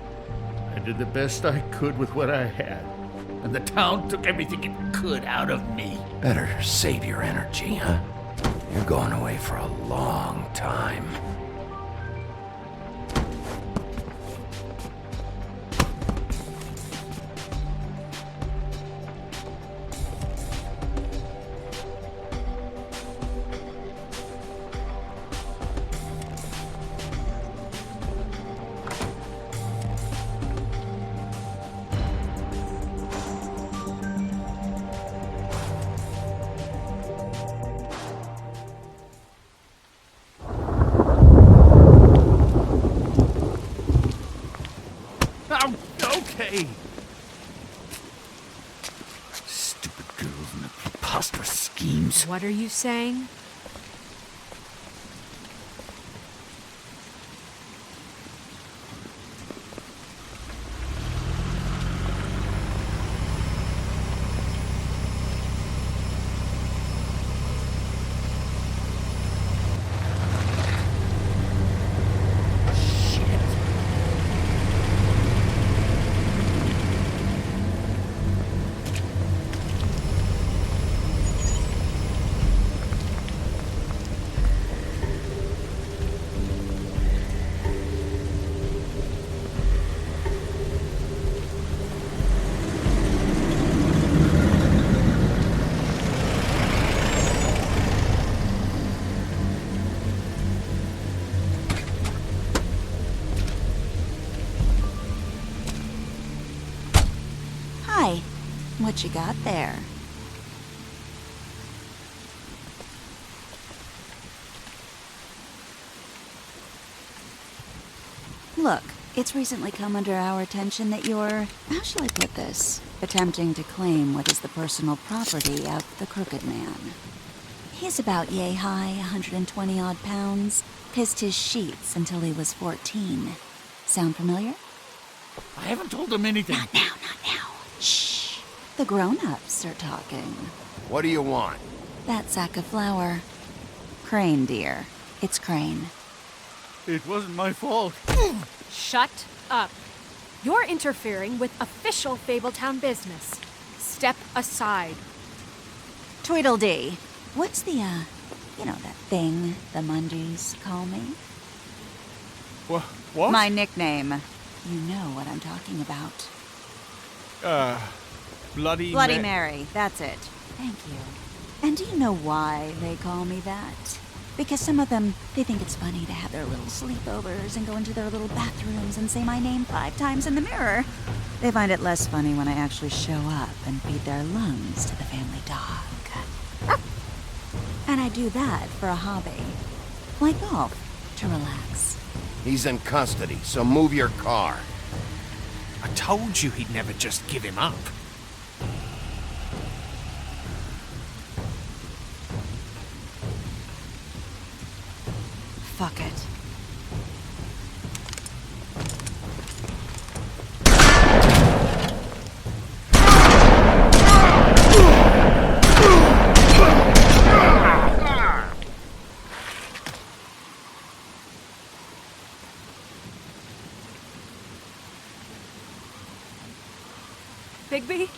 I did the best I could with what I had. And the town took everything it could out of me. Better save your energy, huh? You're going away for a long time. Okay. Stupid girls and their preposterous schemes. What are you saying? Hi. What you got there? Look, it's recently come under our attention that you're, how shall I put this, attempting to claim what is the personal property of the Crooked Man. He's about yay high, 120 odd pounds, pissed his sheets until he was 14. Sound familiar? I haven't told him anything. Not now. Shh. The grown-ups are talking. What do you want? That sack of flour. Crane, dear. It's Crane. It wasn't my fault. Shut up. You're interfering with official Fabletown business. Step aside. Tweedledee. What's the, you know that thing the Mundies call me? What? My nickname. You know what I'm talking about. Bloody Mary. That's it. Thank you. And do you know why they call me that? Because some of them, they think it's funny to have their little sleepovers and go into their little bathrooms and say my name 5 times in the mirror. They find it less funny when I actually show up and feed their lungs to the family dog. And I do that for a hobby. Like golf, to relax. He's in custody, so move your car. I told you he'd never just give him up. Fuck it. Bigby?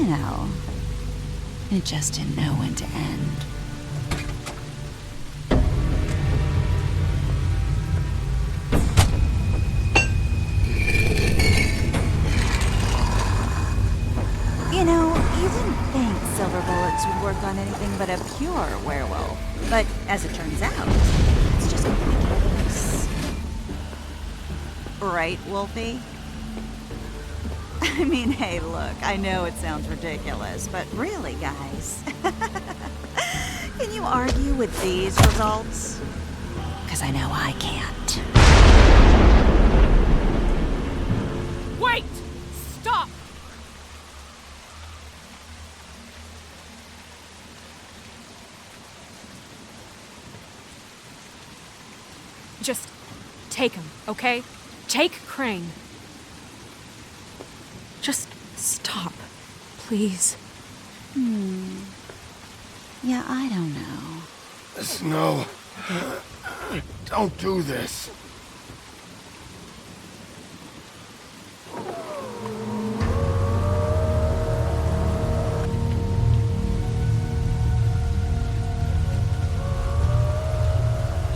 know, it just didn't know when to end. You know, you wouldn't think silver bullets would work on anything but a pure werewolf. But as it turns out, it's just ridiculous. Right, Wolfie? I mean, hey, look, I know it sounds ridiculous, but really, guys, can you argue with these results? Because I know I can't. Wait! Stop! Just take him, okay? Take Crane. Just stop, please. Yeah, I don't know. Snow, don't do this.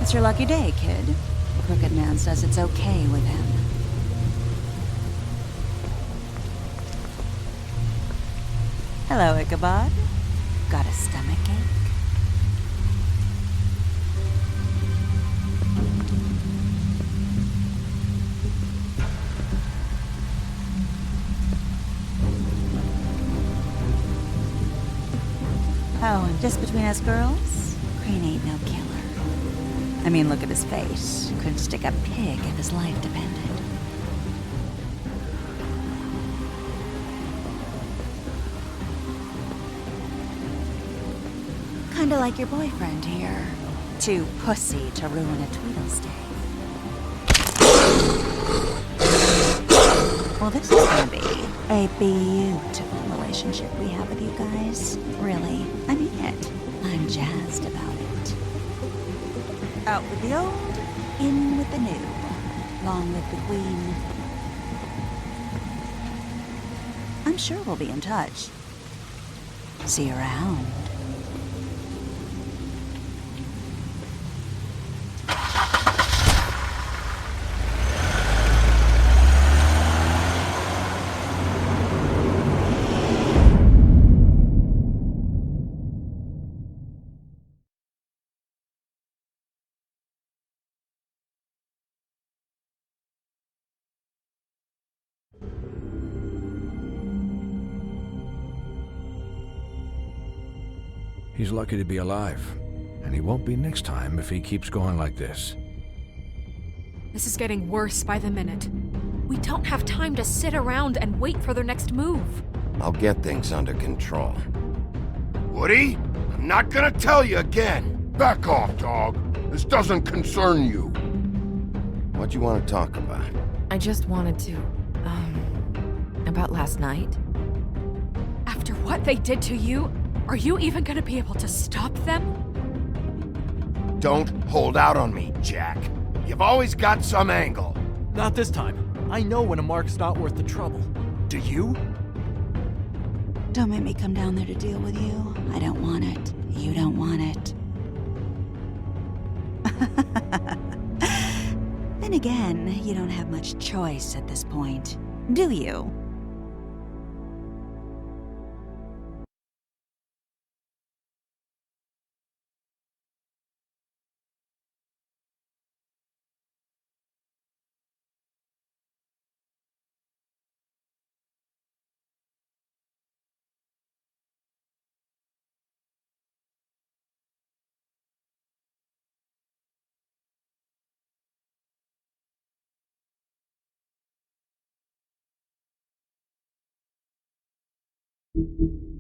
It's your lucky day, kid. The Crooked Man says it's okay with him. Hello, Ichabod. Got a stomachache? Oh, and just between us girls, Crane ain't no killer. I mean, look at his face. Couldn't stick a pig if his life depended. Kinda like your boyfriend here. Too pussy to ruin a Tweedle's day. Well, this is gonna be a beautiful relationship we have with you guys. Really, I mean it. I'm jazzed about it. Out with the old, in with the new. Long live the Queen. I'm sure we'll be in touch. See you around. He's lucky to be alive, and he won't be next time if he keeps going like this. This is getting worse by the minute. We don't have time to sit around and wait for their next move. I'll get things under control. Woody, I'm not gonna tell you again. Back off, dog. This doesn't concern you. What do you want to talk about? I just wanted to, about last night. After what they did to you, are you even gonna be able to stop them? Don't hold out on me, Jack. You've always got some angle. Not this time. I know when a mark's not worth the trouble. Do you? Don't make me come down there to deal with you. I don't want it. You don't want it. Then again, you don't have much choice at this point, do you? Thank you.